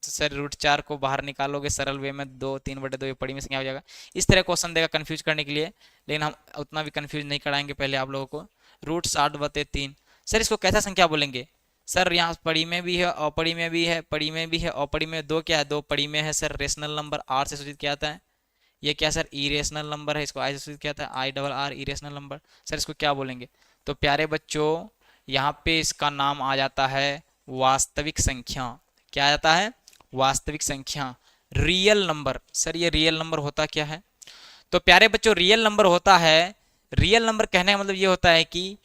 S1: तो सर √4 को बाहर निकालोगे सरल वे में 2, 3/2 ये परिमेय संख्या हो जाएगा। इस तरह क्वेश्चन देगा कंफ्यूज करने के लिए, लेकिन हम उतना भी कंफ्यूज नहीं कराएंगे पहले आप लोगों को। √60/3, सर इसको कैसा संख्या बोलेंगे। सर यहाँ परिमेय भी है, अपरिमेय भी है, परिमेय भी है, अपरिमेय। 2 क्या है, 2 परिमेय है सर। रेशनल नंबर r से सूचित किया जाता है। ये क्या सर, इरेशनल नंबर है, इसको i से सूचित किया जाता है, IRR इरेशनल नंबर। सर इसको क्या बोलेंगे। तो प्यारे बच्चों यहाँ पे इसका नाम आ जाता है वास्तविक संख्या। क्या आ जाता है, वास्तविक संख्या, रियल नंबर। सर ये रियल नंबर होता क्या है, तो प्यारे बच्चों रियल नंबर होता है, रियल नंबर कहने का मतलब ये होता है कि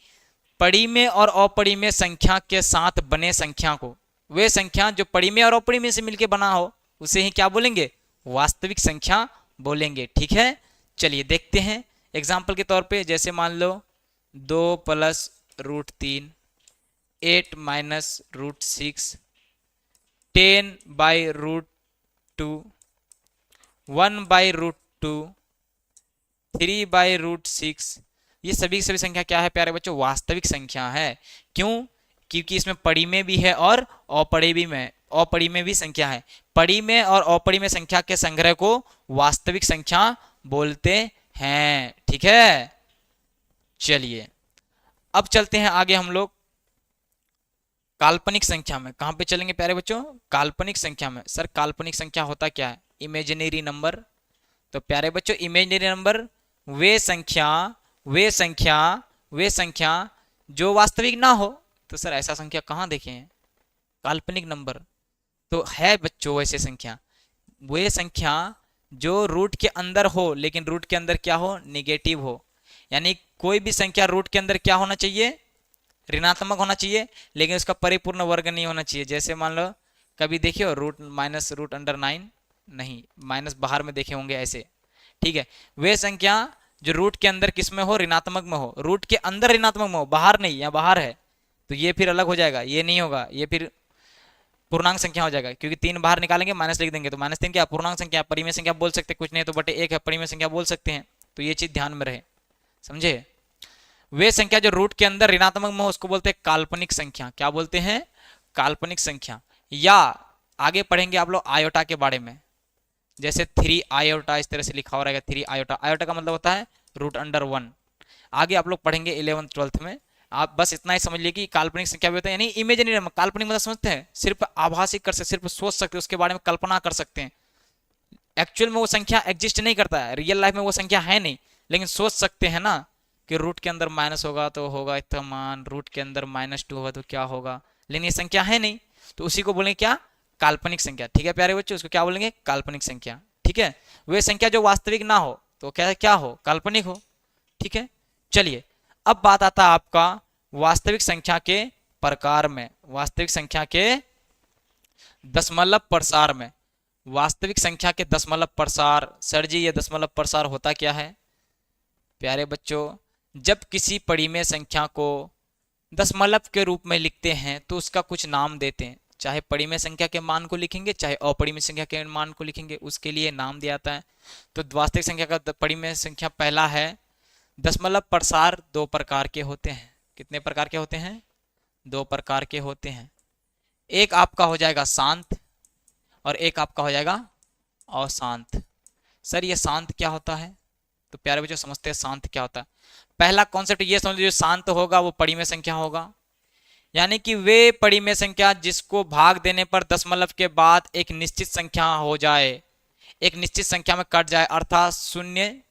S1: परिमेय और अपरिमेय संख्या के साथ बने संख्या को, वे संख्या जो परिमेय और अपरिमेय से मिलकर बना हो उसे ही क्या बोलेंगे, वास्तविक संख्या बोलेंगे। ठीक है, चलिए देखते हैं एग्जाम्पल के तौर पे। जैसे मान लो 2 + √3, 8 - √6, 10/√2, 1/√2, 3/√6, ये सभी की सभी संख्या क्या है प्यारे बच्चों, वास्तविक संख्या है। क्यों, क्योंकि इसमें परिमेय भी है और अपरिमेय भी संख्या है। परिमेय और अपरिमेय संख्या के संग्रह को वास्तविक संख्या बोलते हैं। ठीक है, चलिए अब चलते हैं आगे हम लोग काल्पनिक संख्या में। कहां पे चलेंगे प्यारे बच्चों, काल्पनिक संख्या में। सर काल्पनिक संख्या होता क्या है, इमेजिनरी नंबर। तो प्यारे बच्चों इमेजिनरी नंबर वे संख्या जो वास्तविक ना हो। तो सर ऐसा संख्या कहाँ देखे हैं, काल्पनिक नंबर तो है बच्चों वैसे संख्या, वे संख्या जो रूट के अंदर हो, लेकिन रूट के अंदर क्या हो, निगेटिव हो। यानी कोई भी संख्या रूट के अंदर क्या होना चाहिए, ऋणात्मक होना चाहिए, लेकिन उसका परिपूर्ण वर्ग नहीं होना चाहिए। जैसे मान लो कभी देखियो √-√9, नहीं, माइनस बाहर में देखे होंगे ऐसे। ठीक है, वे संख्या जो रूट के अंदर किस में हो, ऋणात्मक में हो, रूट के अंदर ऋणात्मक में हो, बाहर नहीं, या बाहर है तो ये फिर अलग हो जाएगा, ये नहीं होगा, ये फिर पूर्णांक संख्या हो जाएगा। क्योंकि 3 बाहर निकालेंगे माइनस लिख देंगे, तो -3 क्या पूर्णांक संख्या, परिमेय संख्या बोल सकते, कुछ नहीं तो /1 है, परिमेय संख्या बोल सकते हैं। तो ये चीज ध्यान में रहे, समझे। वे संख्या जो रूट के अंदर ऋणात्मक में हो उसको बोलते हैं काल्पनिक संख्या। क्या बोलते हैं, काल्पनिक संख्या। या आगे पढ़ेंगे आप लोग आयोटा के बारे में। जैसे 3 आयोटा इस तरह से लिखा हो रहेगा, 3 आयोटा। आयोटा का मतलब होता है √1। आगे आप लोग पढ़ेंगे 11th-12th में। आप बस इतना ही समझ लीजिए कि काल्पनिक संख्या भी होता है, यानी इमेजिनरी। काल्पनिक मतलब समझते हैं, सिर्फ आभासी कर सकते, सिर्फ सोच सकते, उसके बारे में कल्पना कर सकते हैं। एक्चुअल में वो संख्या एग्जिस्ट नहीं करता है, रियल लाइफ में वो संख्या है नहीं, लेकिन सोच सकते हैं ना कि रूट के अंदर माइनस होगा तो होगा इतना मान, रूट के अंदर -2 होगा तो क्या होगा, लेकिन ये संख्या है नहीं, तो उसी को बोलेंगे क्या, काल्पनिक संख्या, ठीक है प्यारे बच्चों, उसको क्या बोलेंगे, काल्पनिक संख्या, ठीक है। वे संख्या जो वास्तविक ना हो तो क्या क्या हो, काल्पनिक हो, ठीक है। चलिए अब बात आता है आपका वास्तविक संख्या के प्रकार में, वास्तविक संख्या के दशमलव प्रसार में। वास्तविक संख्या के दशमलव प्रसार, सर जी ये दशमलव प्रसार होता क्या है प्यारे बच्चों, जब किसी परिमेय संख्या को दशमलव के रूप में लिखते हैं तो उसका कुछ नाम देते हैं, चाहे परिमेय संख्या के मान को लिखेंगे चाहे अपरिमेय संख्या के मान को लिखेंगे, उसके लिए नाम दिया जाता है। तो वास्तविक संख्या का परिमेय संख्या पहला है दशमलव प्रसार, दो प्रकार के होते हैं। कितने प्रकार के होते हैं, दो प्रकार के होते हैं। एक आपका हो जाएगा शांत और एक आपका हो जाएगा अशांत। सर ये शांत क्या होता है, तो प्यारे बच्चों समझते हैं शांत क्या होता है। पहला कॉन्सेप्ट ये समझ लीजिए, शांत होगा वो परिमेय संख्या होगा, यानी कि वे परिमेय संख्या जिसको भाग देने पर दशमलव के बाद एक निश्चित संख्या हो जाए, एक निश्चित संख्या में कट जाए, अर्थात शून्य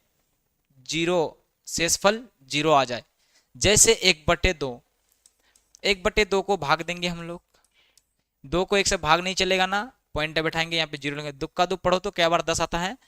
S1: जीरो शेषफल जीरो आ जाए। जैसे 1/2, 1/2 को भाग देंगे हम लोग, 2 को 1 से भाग नहीं चलेगा ना, पॉइंट बैठाएंगे यहाँ पे जीरो लेंगे, 2 का 2 पढ़ो तो क्या बार 10 आता है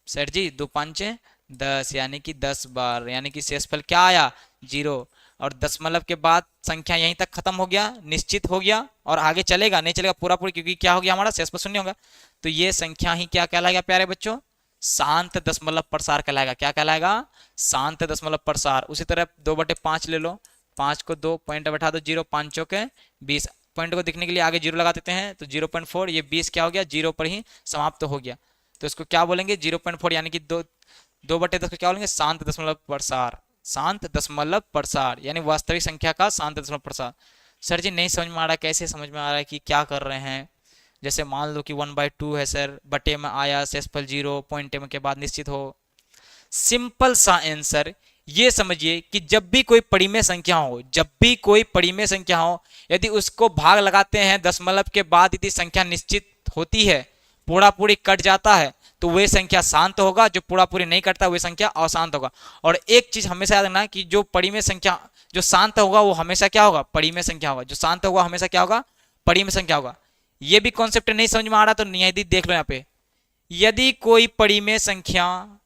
S1: सर जी, 2 5 10, यानी कि 10 बार, यानी कि शेषफल क्या आया, जीरो। और दशमलव के बाद संख्या यहीं तक खत्म हो गया, निश्चित हो गया, और आगे चलेगा नहीं चलेगा पूरा पूरी, क्योंकि क्या हो गया हमारा शेषफल शून्य होगा। तो ये संख्या ही क्या कहलाएगा प्यारे बच्चों, शांत दशमलव प्रसार कहलाएगा। क्या कहलाएगा, शांत दशमलव प्रसार। उसी तरह 2/5 ले लो, 5 को 2 पॉइंट बैठा दो, 0 5 चौके 20, पॉइंट को दिखने के लिए आगे जीरो लगा देते हैं, तो 0.4, ये 20 क्या हो गया, जीरो पर ही समाप्त हो गया। तो इसको क्या बोलेंगे, 0.4, यानी कि 2/10 को क्या बोलेंगे, शांत दशमलव प्रसार। शांत दशमलव प्रसार यानी वास्तविक संख्या का शांत दशमलव प्रसार। सर जी नहीं समझ में आ रहा है, कैसे समझ में आ रहा है कि क्या कर रहे हैं। जैसे मान लो कि 1/2 है सर, बटे में आया शेषफल जीरो, पॉइंट में के बाद निश्चित हो। सिंपल सा आंसर ये समझिए कि जब भी कोई परिमेय संख्या हो, जब भी कोई परिमेय संख्या हो, यदि उसको भाग लगाते हैं दशमलव के बाद यदि संख्या निश्चित होती है, पूरा पूरी कट जाता है, तो वह संख्या शांत होगा, जो पूरा पूरी नहीं कटता वह संख्या अशांत होगा। और एक चीज हमेशा याद रखना कि जो परिमेय संख्या जो शांत होगा वो हमेशा क्या होगा, परिमेय संख्या होगा, जो शांत होगा हमेशा क्या होगा, परिमेय संख्या होगा। ये भी कॉन्सेप्ट नहीं समझ में आ रहा तो यदि देख लो यहाँ पे, यदि कोई परिमेय संख्या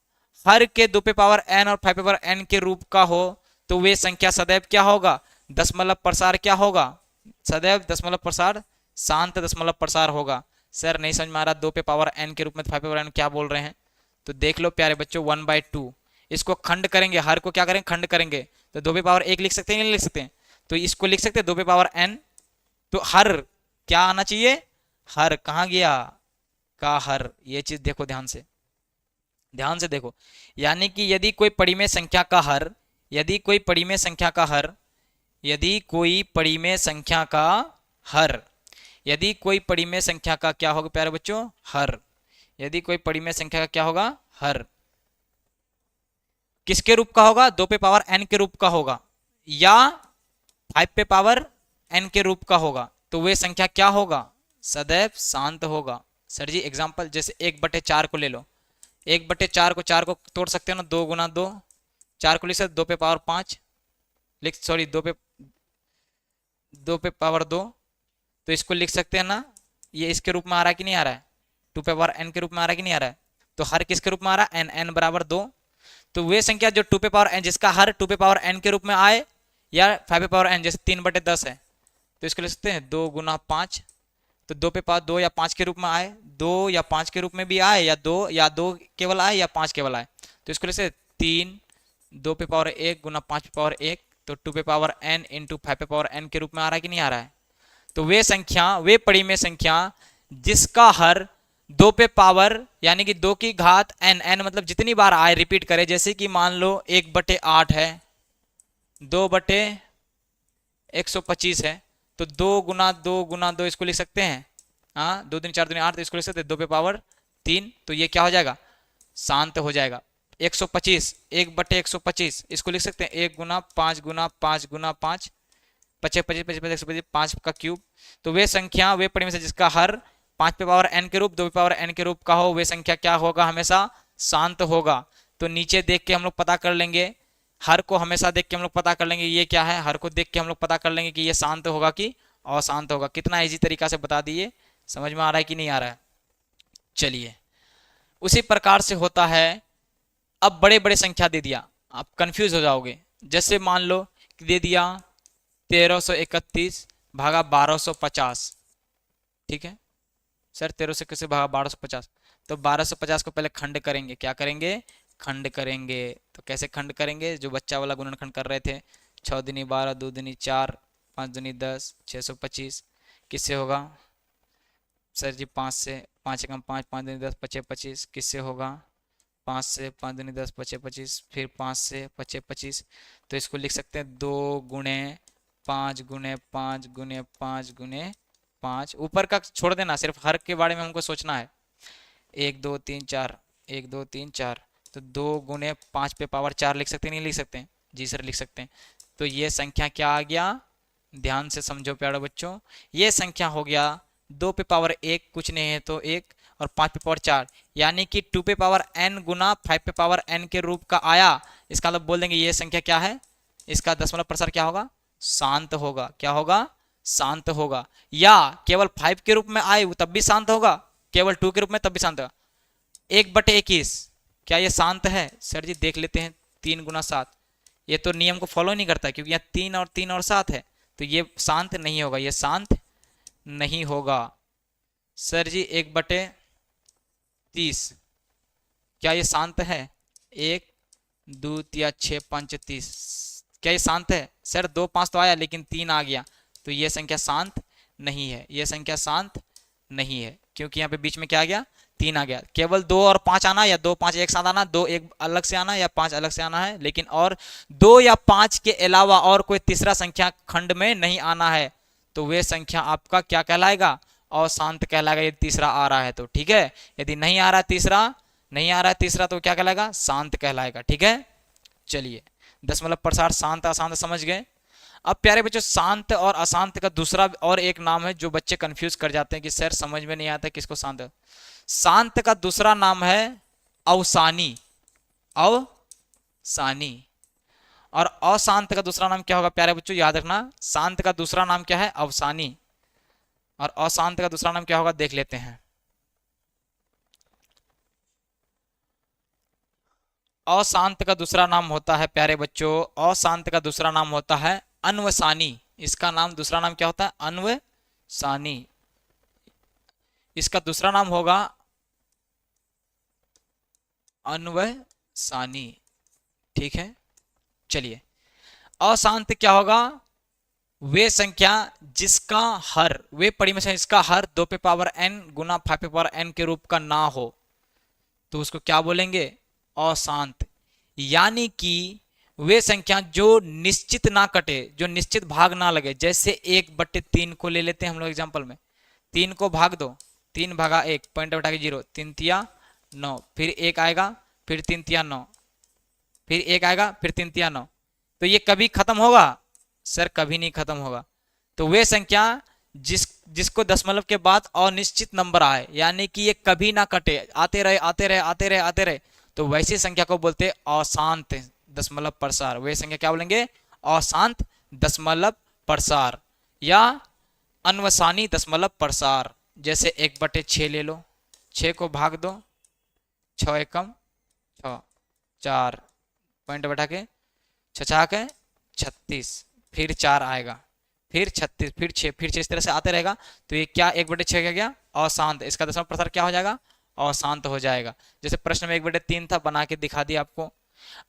S1: हर के 2n और 5n के रूप का हो तो वे संख्या सदैव क्या होगा, दशमलव प्रसार क्या होगा, सदैव दशमलव प्रसार, शांत दशमलव प्रसार होगा। सर नहीं समझ में आ रहा, 2n के रूप में 5n क्या बोल रहे हैं, तो देख लो प्यारे बच्चों 1/2, इसको खंड करेंगे, हर को क्या करेंगे, खंड करेंगे, तो 2 लिख सकते हैं नहीं लिख सकते हैं, तो इसको लिख सकते हैं 2n, तो हर क्या आना चाहिए, हर कहाँ गया का हर, ये चीज देखो ध्यान से, ध्यान से देखो। यानी कि यदि कोई परिमेय संख्या का हर, यदि कोई परिमेय संख्या का हर, यदि कोई परिमेय संख्या का हर, यदि कोई परिमेय संख्या का क्या होगा प्यारे बच्चों, हर, यदि कोई परिमेय संख्या का क्या होगा, हर, किसके रूप का होगा, 2n के रूप का होगा या 5n के रूप का होगा, तो वे संख्या क्या होगा, सदैव शांत होगा। सर जी एग्जांपल जैसे 1/4 को ले लो, 1/4 को 4 को तोड़ सकते हो ना, 2 × 2, 4 को लिख सकते 2/5 लिख, सॉरी 2/2, तो इसको लिख सकते हैं ना, ये इसके रूप में आ रहा है कि नहीं आ रहा है, 2n के रूप में आ रहा है कि नहीं आ रहा है, तो हर किसके रूप में आ रहा है, n बराबर 2, तो वे संख्या जो 2n जिसका हर 2n के रूप में आए या 5n, जैसे 3/10 है तो इसको लिख सकते हैं 2 × 5, तो 2 या 5 के रूप में आए, 2 या 5 के रूप में भी आए, या 2 केवल आए या 5 केवल आए, तो इसको लिख सकते 3 2/1 × 5/1, तो 2n × 5n के रूप में आ रहा है कि नहीं आ रहा है। तो वे संख्या, वे परिमेय संख्या जिसका हर 2 पे पावर यानी कि 2 की घात n मतलब जितनी बार आए रिपीट करे, जैसे कि मान लो 1/8 है, 2/125 है, तो 2 × 2 × 2 इसको लिख सकते हैं, हाँ 2 दूनी 4 दूनी 8, तो इसको लिख सकते हैं 2/3, तो ये क्या हो जाएगा, शांत हो जाएगा। 125, 1/125 इसको लिख सकते हैं 1 × 5 × 5 × 5, 25 125 5 का क्यूब, तो वे संख्या, वे परिमेय से जिसका हर 5n के रूप 2n के रूप का हो, वे संख्या क्या होगा, हमेशा शांत होगा। तो नीचे देख के हम लोग पता कर लेंगे, हर को हमेशा देख के हम लोग पता कर लेंगे ये क्या है, हर को देख के हम लोग पता कर लेंगे कि ये शांत होगा कि अशांत होगा। कितना इजी तरीका से बता दिए, समझ में आ रहा है कि नहीं आ रहा है? चलिए, उसी प्रकार से होता है। अब बड़े बड़े संख्या दे दिया, आप कंफ्यूज हो जाओगे। जैसे मान लो कि दे दिया 1331 भागा 1250, ठीक है सर, 1331 भागा 1250, तो 1250 को पहले खंड करेंगे। क्या करेंगे? खंड करेंगे। तो कैसे खंड करेंगे? जो बच्चा वाला गुणनखंड कर रहे थे, 6 दूनी 12, 2 दूनी 4, 5 दूनी 10, 625। किससे होगा सर जी? 5 से, 5 एकम 5, 5 दूनी 10, 5 25। किससे होगा? 5 से, 5 दूनी 10, 25 25, फिर 5 से 25 25। तो इसको लिख सकते हैं 2 गुणे 5 गुणे 5 गुणे 5 गुणे 5। ऊपर का छोड़ देना, सिर्फ हर के बारे में हमको सोचना है। 1 2 3 4, 1 2 3 4, तो 2 गुणे 5 पे पावर 4 लिख सकते हैं, नहीं लिख सकते हैं? जी सर लिख सकते हैं। तो ये संख्या क्या आ गया? ध्यान से समझो प्यारे बच्चों, ये संख्या हो गया 2 पे पावर 1, कुछ नहीं है तो 1, और 5 पे पावर 4, यानी कि 2 पे पावर n गुना 5 पे पावर n के रूप का आया। इसका मतलब बोल देंगे ये संख्या क्या है? इसका दशमलव प्रसार क्या होगा? शांत होगा। क्या होगा? शांत होगा। या केवल 5 के रूप में आए तब भी शांत होगा, केवल 2 के रूप में तब भी शांत होगा। 1/21, क्या ये शांत है? सर जी देख लेते हैं, 3 गुना 7, ये तो नियम को फॉलो नहीं करता, क्योंकि यहाँ 3 और 7 है, तो ये शांत नहीं होगा, ये शांत नहीं होगा। सर जी 1/30, क्या ये शांत है? 1 2 3 6 5 30, क्या ये शांत है? सर 2 5 तो आया, लेकिन 3 आ गया, तो ये संख्या शांत नहीं है, ये संख्या शांत नहीं है, क्योंकि यहाँ पे बीच में क्या आ गया? 3 आ गया। केवल 2 और 5 आना, या 2 5 एक साथ आना, 2 एक अलग से आना, या 5 अलग से आना है, लेकिन और 2 या 5 के अलावा और कोई तीसरा संख्या खंड में नहीं आना है, तो वे संख्या आपका क्या कहलाएगा? अशांत कहलाएगा, यदि तीसरा आ रहा है तो। ठीक है, यदि नहीं आ रहा है तीसरा, नहीं आ रहा है तीसरा, तो क्या कहलाएगा? शांत कहलाएगा। ठीक है, चलिए, दशमलव प्रसार शांत अशांत समझ गए। अब प्यारे बच्चों, शांत और अशांत का दूसरा और एक नाम है, जो बच्चे कंफ्यूज कर जाते हैं कि सर समझ में नहीं आता किसको शांत। शांत का दूसरा नाम है अवसानी, अवसानी। और अशांत का दूसरा नाम क्या होगा प्यारे बच्चों? याद रखना, शांत का दूसरा नाम क्या है? अवसानी, और अशांत का दूसरा नाम क्या होगा? देख लेते हैं। अशांत का दूसरा नाम होता है प्यारे बच्चों, अशांत का दूसरा नाम होता है अन्वसानी। इसका नाम, दूसरा नाम क्या होता है? अन्वसानी। इसका दूसरा नाम होगा अन्वसानी। ठीक है, चलिए, अशांत क्या होगा? वे संख्या जिसका हर, वे परिमेय संख्या जिसका हर 2 पे पावर n गुना 5 पे पावर n के रूप का ना हो, तो उसको क्या बोलेंगे? अशांत। यानी कि वे संख्या जो निश्चित ना कटे, जो निश्चित भाग ना लगे। जैसे 1/3 को ले लेते हैं हम लोग एग्जांपल में, 3 को भाग दो, 3 भागा 1, पॉइंट उठा के 0, 3 तिया 9, फिर 1 आएगा, फिर 3 तिया 9, फिर 1 आएगा, फिर 3 तिया 9, तो ये कभी खत्म होगा? सर कभी नहीं खत्म होगा। तो वे संख्या जिसको दशमलव के बाद अनिश्चित नंबर आए, यानी कि ये कभी ना कटे, आते रहे आते रहे आते रहे आते रहे, तो वैसी संख्या को बोलते हैं अशांत दशमलव प्रसार। वे संख्या क्या बोलेंगे? अशांत दशमलव प्रसार या अन्वसानी दशमलव प्रसार। जैसे 1/6 ले लो, 6 को भाग दो, 6 एकम 6, 4 पॉइंट बैठा के 6 के 36, फिर 4 आएगा, फिर 36, फिर 6, फिर 6, इस तरह से आते रहेगा। तो ये क्या 1/6 क्या गया? अशांत। इसका दशमलव प्रसार क्या हो जाएगा? अशांत हो जाएगा। जैसे प्रश्न में 1/3 था, बना के दिखा दिया आपको।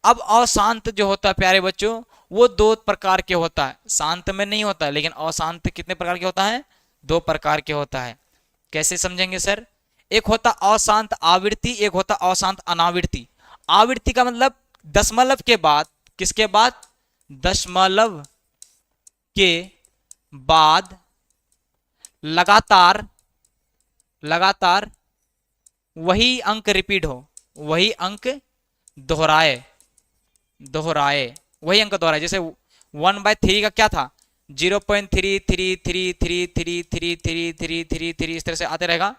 S1: अब अशांत जो होता है प्यारे बच्चों, वो 2 प्रकार के होता है, शांत में नहीं होता है, लेकिन अशांत कितने प्रकार के होता है? 2 प्रकार के होता है। कैसे समझेंगे सर? एक होता अशांत आवृत्ति, एक होता अशांत अनावृत्ति। आवृत्ति का मतलब दशमलव के बाद, किसके बाद? दशमलव के बाद लगातार वही अंक रिपीट हो, वही अंक दोहराए, वही अंक दोहराए। जैसे 1/3 का क्या था? 0.3333333333 इस तरह से आते रहेगा।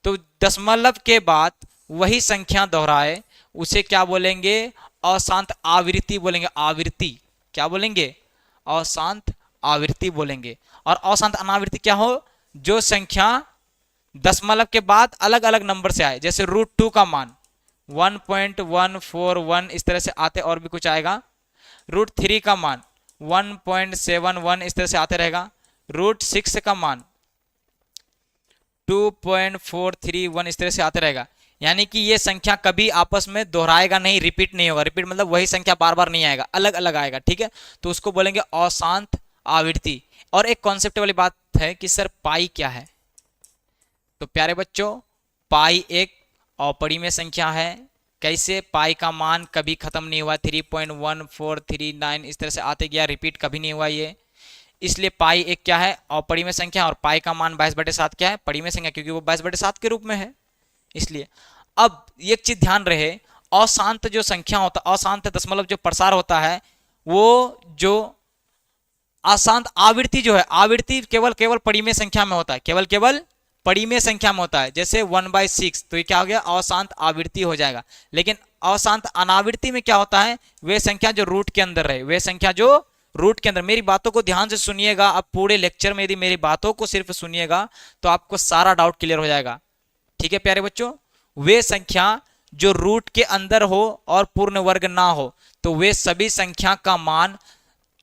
S1: तो दशमलव के बाद वही संख्या दोहराए, उसे क्या बोलेंगे? अशांत आवृत्ति बोलेंगे। आवृत्ति क्या बोलेंगे? अशांत आवृत्ति बोलेंगे। और अशांत अनावृत्ति क्या हो? जो संख्या दशमलव के बाद अलग अलग नंबर से आए, जैसे √2 का मान 1.141 इस तरह से आते, और भी कुछ आएगा। √3 का मान 1.71 इस तरह से आते रहेगा। √6 का मान 2.431 इस तरह से आते रहेगा। यानी कि ये संख्या कभी आपस में दोहराएगा नहीं, रिपीट नहीं होगा। रिपीट मतलब वही संख्या बार बार नहीं आएगा, अलग अलग आएगा, ठीक है। तो उसको बोलेंगे अशांत आवृत्ति। और एक कॉन्सेप्ट वाली बात है कि सर पाई क्या है। तो प्यारे बच्चों, पाई एक अपरिमेय संख्या है। कैसे? पाई का मान कभी खत्म नहीं हुआ, 3.1439 इस तरह से आते गया, रिपीट कभी नहीं हुआ ये, इसलिए पाई एक क्या है? अपरिमेय संख्या। और पाई का मान 22/7 क्या है? परिमेय संख्या, क्योंकि वो 22/7 के रूप में है, इसलिए। अब एक चीज ध्यान रहे, अशांत जो संख्या होता, अशांत दशमलव जो प्रसार होता है, वो जो अशांत आवृत्ति जो है, आवृत्ति केवल केवल परिमेय संख्या में होता है, केवल केवल परिमेय संख्या में होता है। जैसे 1/6, तो ये क्या हो गया? अशांत आवृत्ति हो जाएगा। लेकिन अशांत अनावृत्ति में क्या होता है? वे संख्या जो रूट के अंदर रहे, वे संख्या जो रूट के अंदर। मेरी बातों को ध्यान से सुनिएगा, अब पूरे लेक्चर में यदि मेरी बातों को सिर्फ सुनिएगा तो आपको सारा डाउट क्लियर हो जाएगा, ठीक है प्यारे बच्चों। वे संख्या जो रूट के अंदर हो और पूर्ण वर्ग ना हो, तो वे सभी संख्या का मान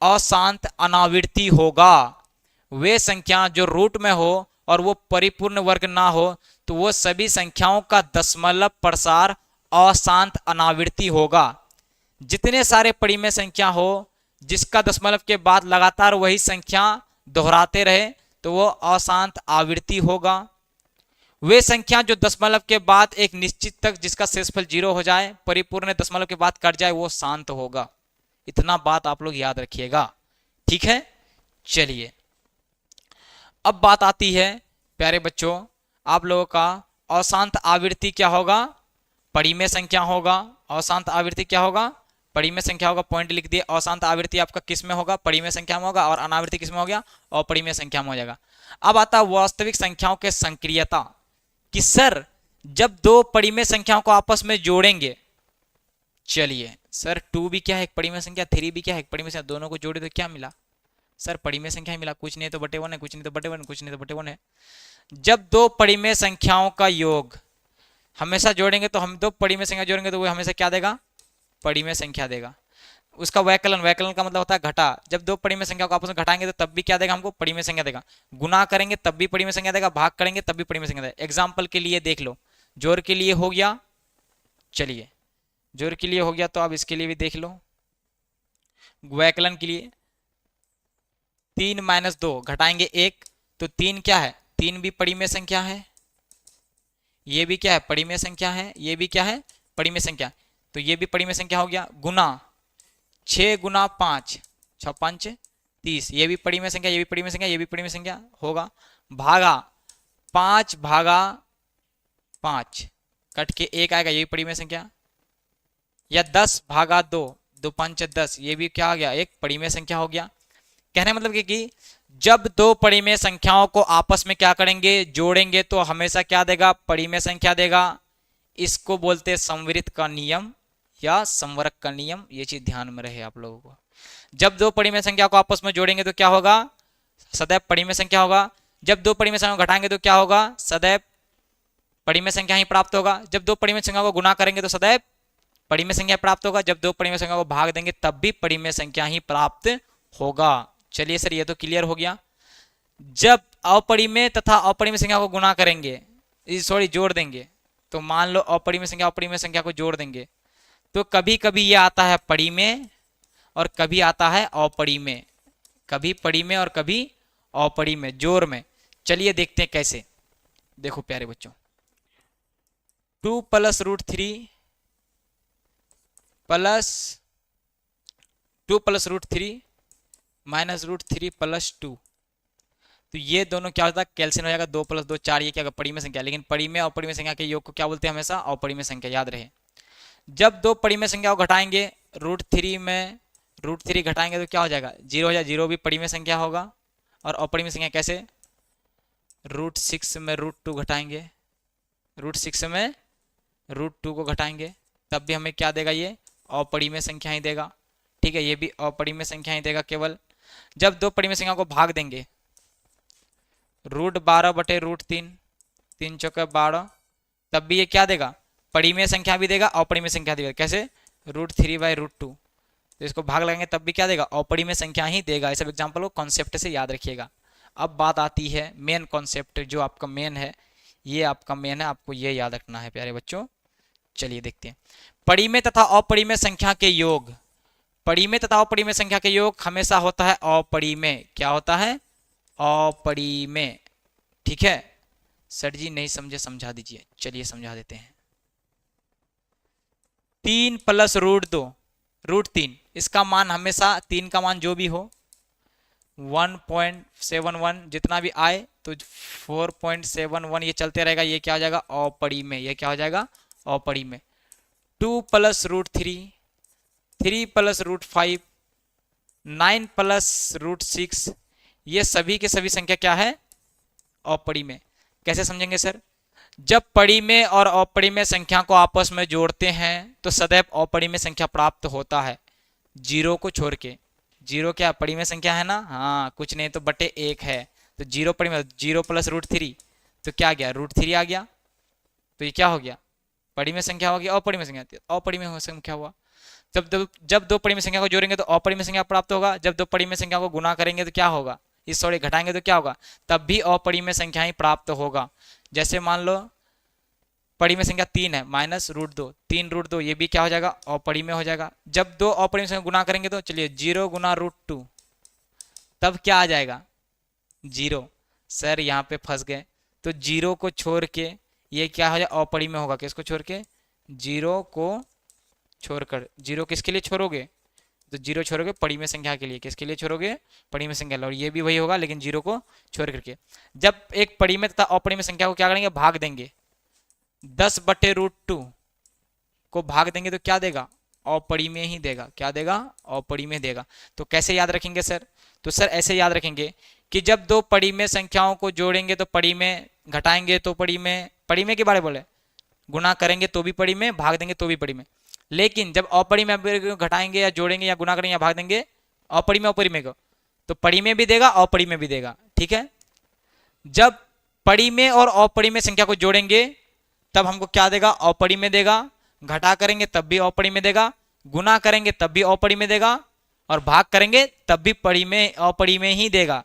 S1: अशांत अनावृत्ति होगा। वे संख्या जो रूट में हो और वो परिपूर्ण वर्ग ना हो, तो वो सभी संख्याओं का दशमलव प्रसार अशांत अनावृत्ति होगा। जितने सारे परिमेय संख्या हो जिसका दशमलव के बाद लगातार वही संख्या दोहराते रहे, तो वो अशांत आवृत्ति होगा। वे संख्या जो दशमलव के बाद एक निश्चित तक जिसका शेषफल 0 हो जाए, परिपूर्ण दशमलव के बाद कट जाए, वो शांत होगा। इतना बात आप लोग याद रखिएगा, ठीक है। चलिए, अब बात आती है प्यारे बच्चों, आप लोगों का अशांत आवृत्ति क्या होगा? परिमेय संख्या होगा। अशांत आवृत्ति क्या होगा? परिमेय संख्या होगा। पॉइंट लिख दिए। अशांत आवृत्ति आपका किस में होगा? परिमेय संख्या में होगा। और अनावृत्ति किस में हो गया? अपरिमेय संख्या में हो जाएगा। अब आता है वास्तविक संख्याओं के संक्रियता, कि सर जब दो परिमेय संख्याओं को आपस में जोड़ेंगे, चलिए सर 2 भी क्या है? एक परिमेय संख्या, 3 भी क्या है? एक परिमेय संख्या, दोनों को जोड़े तो क्या मिला? सर परिमेय संख्या ही मिला, कुछ नहीं तो बटे 1 है, कुछ नहीं तो बटे 1, कुछ नहीं तो बटे 1 है। जब दो परिमेय संख्याओं का योग हमेशा जोड़ेंगे, तो हम दो परिमेय संख्या जोड़ेंगे तो वो हमेशा क्या देगा? परिमेय संख्या देगा। उसका वैकलन, वैकलन का मतलब होता है घटा। जब दो परिमेय संख्या को आपस में घटाएंगे तो तब भी क्या देगा? हमको परिमेय संख्या देगा। गुना करेंगे तब भी परिमेय संख्या देगा, भाग करेंगे तब भी परिमेय संख्या देगा। एग्जाम्पल के लिए देख लो, जोड़ के लिए हो गया, चलिए जोड़ के लिए हो गया, तो अब इसके लिए भी देख लो। वैकलन के लिए 3 - 2 घटाएंगे 1, तो 3 क्या है? 3 भी परिमेय संख्या है, ये भी क्या है? परिमेय संख्या है, ये भी क्या है? परिमेय संख्या, तो ये भी परिमेय संख्या हो गया। गुना 6 × 5, 6 × 5 = 30, ये भी परिमेय संख्या, ये भी परिमेय संख्या, ये भी परिमेय संख्या होगा। भागा 5/5 कट के 1 आएगा, ये भी परिमेय संख्या। या 10/2, 2 × 5 = 10, ये भी क्या हो गया? एक परिमेय संख्या हो गया। कहने मतलब कि जब दो परिमेय संख्याओं को आपस में क्या करेंगे? जोड़ेंगे, तो हमेशा क्या देगा? परिमेय संख्या देगा। इसको बोलते हैं संवृत का नियम या संवरक का नियम। ये चीज ध्यान में रहे आप लोगों को। जब दो परिमेय संख्या को आपस में जोड़ेंगे तो क्या होगा? सदैव परिमेय संख्या होगा। जब दो परिमेय संख्या को घटाएंगे तो क्या होगा? सदैव परिमेय संख्या ही प्राप्त होगा। जब दो परिमेय संख्या को गुना करेंगे तो सदैव परिमेय संख्या प्राप्त होगा। जब दो परिमेय संख्या को भाग देंगे तब भी परिमेय संख्या ही प्राप्त होगा। चलिए सर, ये तो क्लियर हो गया। जब अपरिमेय तथा अपरिमेय संख्या को गुना करेंगे, सॉरी जोड़ देंगे, तो मान लो अपरिमेय संख्या अपरिमेय संख्या को जोड़ देंगे, तो कभी कभी ये आता है परिमेय और कभी आता है अपरिमेय, कभी परिमेय और कभी अपरिमेय, जोड़ में। चलिए देखते हैं कैसे। देखो प्यारे बच्चों, 2 + √3 प्लस 2 + √3 - √3 + 2, तो ये दोनों क्या होता है? कैल्सियम हो जाएगा। 2 + 2 4, ये क्या होगा? परिमेय संख्या। लेकिन परिमेय और अपरिमेय संख्या के योग को क्या बोलते हैं? हमेशा अपरिमेय संख्या, याद रहे। जब दो परिमेय संख्या को घटाएंगे, √3 में √3 घटाएंगे तो क्या हो जाएगा? 0 हो जाएगा। 0 भी परिमेय संख्या होगा। और अपरिमेय संख्या कैसे? √6 में √2 घटाएंगे, √6 में √2 को घटाएंगे, तब भी हमें क्या देगा? ये अपरिमेय संख्या ही देगा, ठीक है। ये भी अपरिमेय संख्या ही देगा केवल। जब दो परिमेय संख्या को भाग देंगे, √12/√3, 3 चौके 12, तब भी ये क्या देगा, परिमेय संख्या भी देगा अपरिमेय संख्या देगा। कैसे, √3/√2, तो इसको भाग लगाएंगे तब भी क्या देगा, अपरिमेय संख्या ही देगा। इस सब एग्जाम्पल को कॉन्सेप्ट से याद रखिएगा। अब बात आती है मेन कॉन्सेप्ट, जो आपका मेन है, ये आपका मेन है, आपको ये याद रखना है प्यारे बच्चों। चलिए देखते हैं, परिमेय तथा अपरिमेय संख्या के योग। परिमेय तथा अपरिमेय संख्या के योग हमेशा होता है अपरिमेय। क्या होता है, अपरिमेय। ठीक है सर जी, नहीं समझे समझा दीजिए। चलिए समझा देते हैं। 3 + √2, √3, इसका मान हमेशा 3 का मान जो भी हो 1.71 जितना भी आए तो 4.71 ये चलते रहेगा, ये क्या हो जाएगा, अपरिमेय। ये क्या हो जाएगा, अपरिमेय। 2 + √3, 3 + √5, 9 + √6, ये सभी के सभी संख्या क्या है, अपरिमेय। कैसे समझेंगे सर, जब परिमेय और अपरिमेय संख्या को आपस में जोड़ते हैं तो सदैव अपरिमेय संख्या प्राप्त होता है, जीरो को छोड़ के। जीरो क्या परिमेय संख्या है ना, हाँ, कुछ नहीं तो बटे 1 है, तो जीरो परिमेय। 0 + √3 तो क्या आ गया, √3 आ गया, तो ये क्या हो गया, परिमेय संख्या हो गया। अपरिमेय संख्या, अपरिमेय संख्या हुआ। जब दो परिमेय संख्या को जोड़ेंगे तो अपरिमेय संख्या प्राप्त होगा। जब दो परिमेय संख्या को गुना करेंगे तो क्या होगा, इस सॉरी घटाएंगे तो क्या होगा, तब भी अपरिमेय संख्या ही प्राप्त होगा। जैसे मान लो परिमेय संख्या 3 है, -√2, 3√2, ये भी क्या हो जाएगा, अपरिमेय हो जाएगा। जब दो अपरिमेय संख्या गुना करेंगे तो चलिए 0 × √2, तब क्या आ जाएगा, 0। सर यहाँ पे फंस गए, तो 0 को छोड़ के ये क्या हो जाए, अपरिमेय होगा। किसको छोड़ के, 0 को छोड़कर। 0 किसके लिए छोड़ोगे, तो 0 छोड़ोगे परिमेय संख्या के लिए। किसके लिए छोड़ोगे, परिमेय संख्या। और ये भी वही होगा, लेकिन 0 को छोड़ करके। जब एक परिमेय तथा अपरिमेय संख्या को क्या करेंगे, भाग देंगे, 10/√2 को भाग देंगे तो क्या देगा, अपरिमेय ही देगा। क्या देगा, अपरिमेय देगा। तो कैसे याद रखेंगे सर, तो सर ऐसे याद रखेंगे कि जब दो परिमेय संख्याओं को जोड़ेंगे तो परिमेय, घटाएंगे तो परिमेय, परिमेय के बारे बोले, गुना करेंगे तो भी परिमेय, भाग देंगे तो भी परिमेय। लेकिन जब अपरिमेय घटाएंगे या जोड़ेंगे या गुना करेंगे या भाग देंगे अपरिमेय अपरिमेय को, तो परिमेय भी देगा अपरिमेय भी देगा। ठीक है, जब परिमेय और अपरिमेय संख्या को जोड़ेंगे तब हमको क्या देगा, अपरिमेय देगा। घटा करेंगे तब भी अपरिमेय देगा, गुना करेंगे तब भी अपरिमेय देगा, और भाग करेंगे तब भी परिमेय अपरिमेय ही देगा।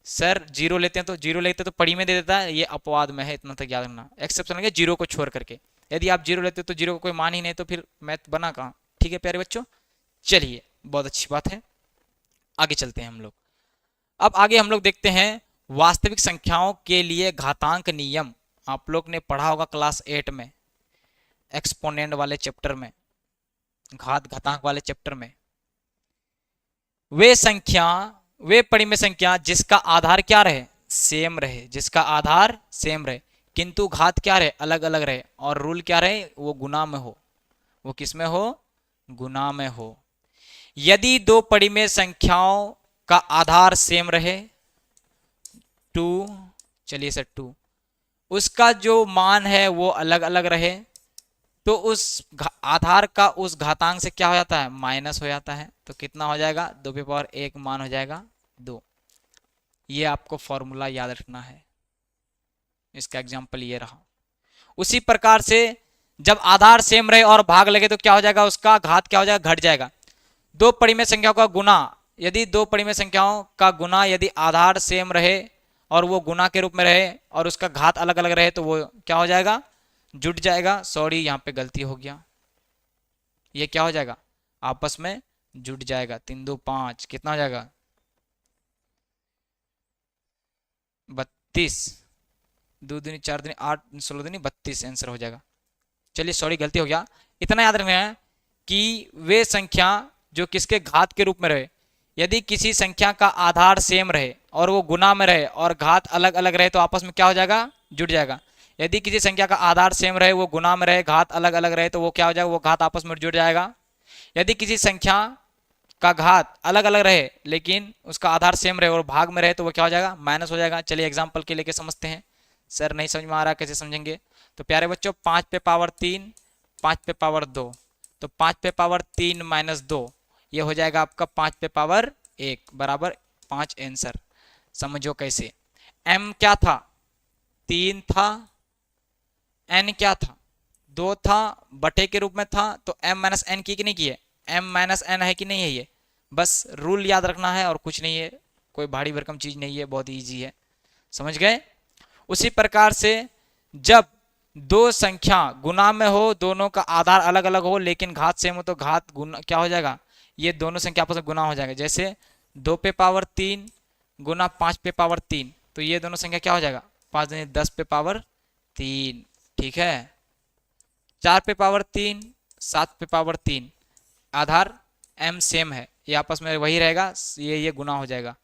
S1: सर 0 लेते हैं तो 0 लेते हैं तो परिमेय दे देता है, ये अपवाद में है, इतना तक याद रखना। एक्सेप्शन है 0 को छोड़ करके। यदि आप 0 लेते हो तो 0 को कोई मान ही नहीं, तो फिर मैथ बना कहाँ। ठीक है प्यारे बच्चों, चलिए बहुत अच्छी बात है, आगे चलते हैं हम लोग। अब आगे हम लोग देखते हैं वास्तविक संख्याओं के लिए घातांक नियम। आप लोग ने पढ़ा होगा क्लास 8 में, एक्सपोनेंट वाले चैप्टर में, घातांक वाले चैप्टर में। वे परिमेय संख्या जिसका आधार क्या रहे, सेम रहे, जिसका आधार सेम रहे किंतु घात क्या रहे, अलग अलग रहे, और रूल क्या रहे, वो गुना में हो। वो किस में हो, गुना में हो। यदि दो परिमेय संख्याओं का आधार सेम रहे, 2, चलिए सर 2, उसका जो मान है वो अलग अलग रहे, तो उस आधार का उस घातांक से क्या हो जाता है, माइनस हो जाता है। तो कितना हो जाएगा, 2⁴ मान हो जाएगा 2। ये आपको फॉर्मूला याद रखना है, इसका एग्जाम्पल ये रहा। उसी प्रकार से जब आधार सेम रहे और भाग लगे तो क्या हो जाएगा, उसका घात क्या हो जाएगा, घट जाएगा। दो परिमेय संख्याओं का गुना, यदि दो परिमेय संख्याओं का गुना यदि आधार सेम रहे और वो गुना के रूप में रहे और उसका घात अलग अलग रहे तो वो क्या हो जाएगा, जुट जाएगा। सॉरी यहाँ पे गलती हो गया, ये क्या हो जाएगा, आपस में जुट जाएगा। 3 2 5 कितना हो जाएगा, 32, 2 दूनी 4 दूनी 8, 16 दूनी 32 आंसर हो जाएगा। चलिए सॉरी गलती हो गया। इतना याद रखना है कि वे संख्या जो किसके घात के रूप में रहे, यदि किसी संख्या का आधार सेम रहे और वो गुना में रहे और घात अलग अलग रहे तो आपस में क्या हो जाएगा, जुट जाएगा। यदि किसी संख्या का आधार सेम रहे, वो गुना में रहे, घात अलग अलग रहे तो वो क्या हो जाएगा, वो घात आपस में जुड़ जाएगा। यदि किसी संख्या का घात अलग अलग रहे लेकिन उसका आधार सेम रहे और भाग में रहे तो वो क्या हो जाएगा, माइनस हो जाएगा। चलिए एग्जाम्पल के लेके समझते हैं। सर नहीं समझ में आ रहा कैसे समझेंगे, तो प्यारे बच्चों 5 पे पावर 3, 5 पे पावर 2, तो 5 पे पावर 3 माइनस 2 ये हो जाएगा आपका 5 पे पावर 1 बराबर 5 आंसर। समझो कैसे, m क्या था, 3 था एन क्या था, 2 था, बटे के रूप में था, तो m माइनस एन की नहीं की है, m माइनस एन है कि नहीं है, ये बस रूल याद रखना है और कुछ नहीं है, कोई भारी भरकम चीज नहीं है, बहुत ईजी है, समझ गए। उसी प्रकार से जब दो संख्या गुना में हो, दोनों का आधार अलग अलग हो लेकिन घात सेम हो, तो घात गुना क्या हो जाएगा, ये दोनों संख्या आपस में गुना हो जाएगा। जैसे 2 पे पावर 3 गुना 5 पे पावर 3, तो ये दोनों संख्या क्या हो जाएगा, 5 दूनी 10 पे पावर 3, ठीक है। 4 पे पावर 3 7 पे पावर 3, आधार m सेम है, ये आपस में वही रहेगा, ये गुना हो जाएगा,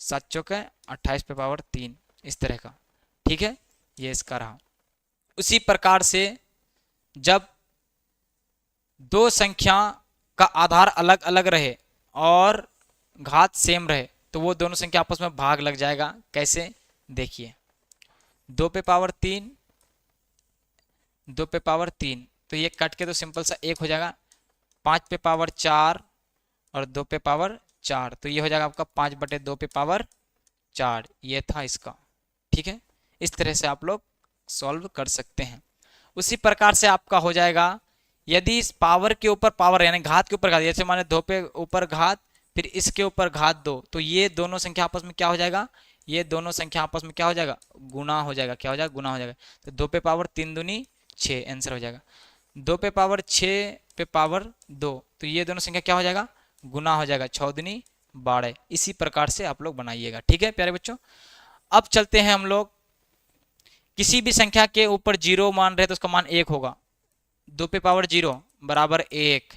S1: 7 चौके 28 पे पावर 3, इस तरह का, ठीक है, ये इसका रहा। उसी प्रकार से जब दो संख्या का आधार अलग अलग रहे और घात सेम रहे, तो वो दोनों संख्या आपस में भाग लग जाएगा। कैसे, देखिए 2 पे पावर 3 2 पे पावर 3, तो ये कट के तो सिंपल सा 1 हो जाएगा। 5 पे पावर 4 और 2 पे पावर 4, तो ये हो जाएगा आपका 5 बटे 2 पे पावर 4, ये था इसका, ठीक है। इस तरह से आप लोग सॉल्व कर सकते हैं। उसी प्रकार से आपका हो जाएगा, यदि इस पावर के ऊपर पावर यानी घात के ऊपर घात, जैसे माने 2 पे ऊपर घात फिर इसके ऊपर घात 2, तो ये दोनों संख्या आपस में क्या हो जाएगा, ये दोनों संख्या आपस में क्या हो जाएगा, गुना हो जाएगा, क्या हो जाएगा, गुना हो जाएगा। तो 2 पे पावर 3 दूनी 6 आंसर हो जाएगा। 2 पे पावर 6 पे पावर 2, तो ये दोनों संख्या क्या हो जाएगा, गुना हो जाएगा, 6 दूनी 12। इसी प्रकार से आप लोग बनाइएगा, ठीक है प्यारे बच्चों। अब चलते हैं हम लोग, किसी भी संख्या के ऊपर 0 मान रहे तो उसका मान 1 होगा। 2 पे पावर 0 बराबर 1,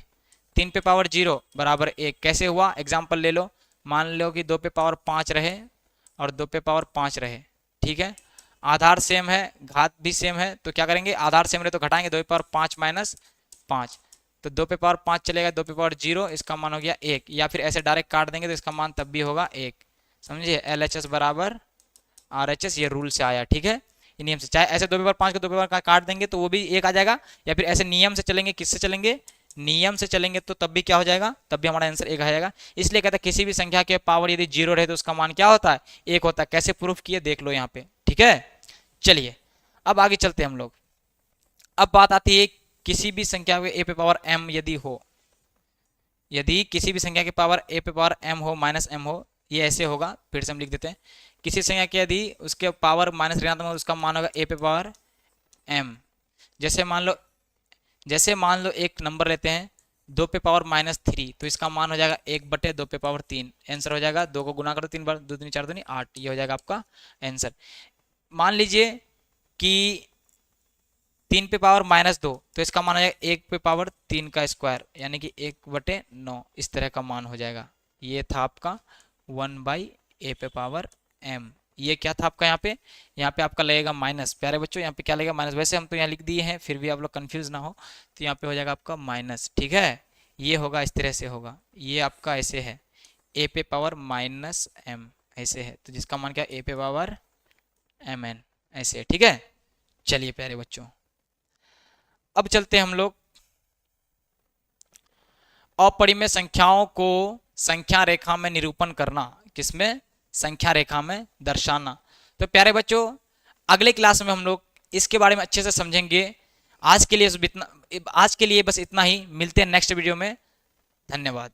S1: 3 पे पावर 0 बराबर 1। कैसे हुआ, एग्जाम्पल ले लो, मान लो कि 2 पे पावर 5 रहे और 2 पे पावर 5 रहे, ठीक है। आधार सेम है, घात भी सेम है, तो क्या करेंगे, आधार सेम रहे तो घटाएंगे, 2 पे पावर 5 माइनस 5, तो 2 पे पावर 5 चलेगा, 2 पे पावर 0, इसका मान हो गया 1, या फिर ऐसे डायरेक्ट काट देंगे तो इसका मान तब भी होगा 1, समझिए। LHS बराबर RHS, ये रूल से आया, ठीक है, नियम से। चाहे ऐसे 2 पे पावर 5 को 2 पे पावर काट देंगे तो वो भी 1 आ जाएगा, या फिर ऐसे नियम से चलेंगे, किससे चलेंगे, नियम से चलेंगे, तो तब भी क्या हो जाएगा, तब भी हमारा आंसर 1 आ जाएगा। इसलिए कहता है किसी भी संख्या के पावर यदि 0 रहे तो उसका मान क्या होता है, 1 होता है। कैसे प्रूफ किए देख लो यहाँ पे, ठीक है। चलिए अब आगे चलते हैं हम लोग। अब बात आती है किसी भी संख्या के a पे पावर m यदि हो, यदि किसी भी संख्या के पावर a पे पावर m हो माइनस m हो, ये ऐसे होगा, फिर से हम लिख देते हैं। किसी संख्या के यदि उसके पावर माइनस ऋणात्मक हो, उसका मान होगा a पे पावर m। जैसे मान लो एक नंबर लेते हैं 2 पे पावर -3, तो इसका मान हो जाएगा 1 बटे 2 पे पावर 3, आंसर हो जाएगा। 2 को गुना करो 3 बार, 2 दूनी 4 दूनी 8, ये हो जाएगा आपका आंसर। मान लीजिए कि 3 पे पावर -2, तो इसका मान हो जाएगा 1 पे पावर 3 का स्क्वायर, यानी कि 1 बटे 9, इस तरह का मान हो जाएगा। ये था आपका 1/a पे पावर m। ये क्या था आपका, यहाँ पे आपका लगेगा माइनस, प्यारे बच्चों यहाँ पे क्या लगेगा, माइनस। वैसे हम तो यहाँ लिख दिए हैं, फिर भी आप लोग कंफ्यूज ना हो, तो यहाँ पे हो जाएगा आपका माइनस, ठीक है। ये होगा, इस तरह से होगा, ये आपका ऐसे है, a पे पावर -m ऐसे है, तो जिसका मान क्या, a पे पावर mn ऐसे है, ठीक है। चलिए प्यारे बच्चों, अब चलते हैं हम लोग अपरिमेय संख्याओं को संख्या रेखा में निरूपण करना, किसमें, संख्या रेखा में दर्शाना। तो प्यारे बच्चों अगले क्लास में हम लोग इसके बारे में अच्छे से समझेंगे। आज के लिए बस इतना ही, मिलते हैं नेक्स्ट वीडियो में, धन्यवाद।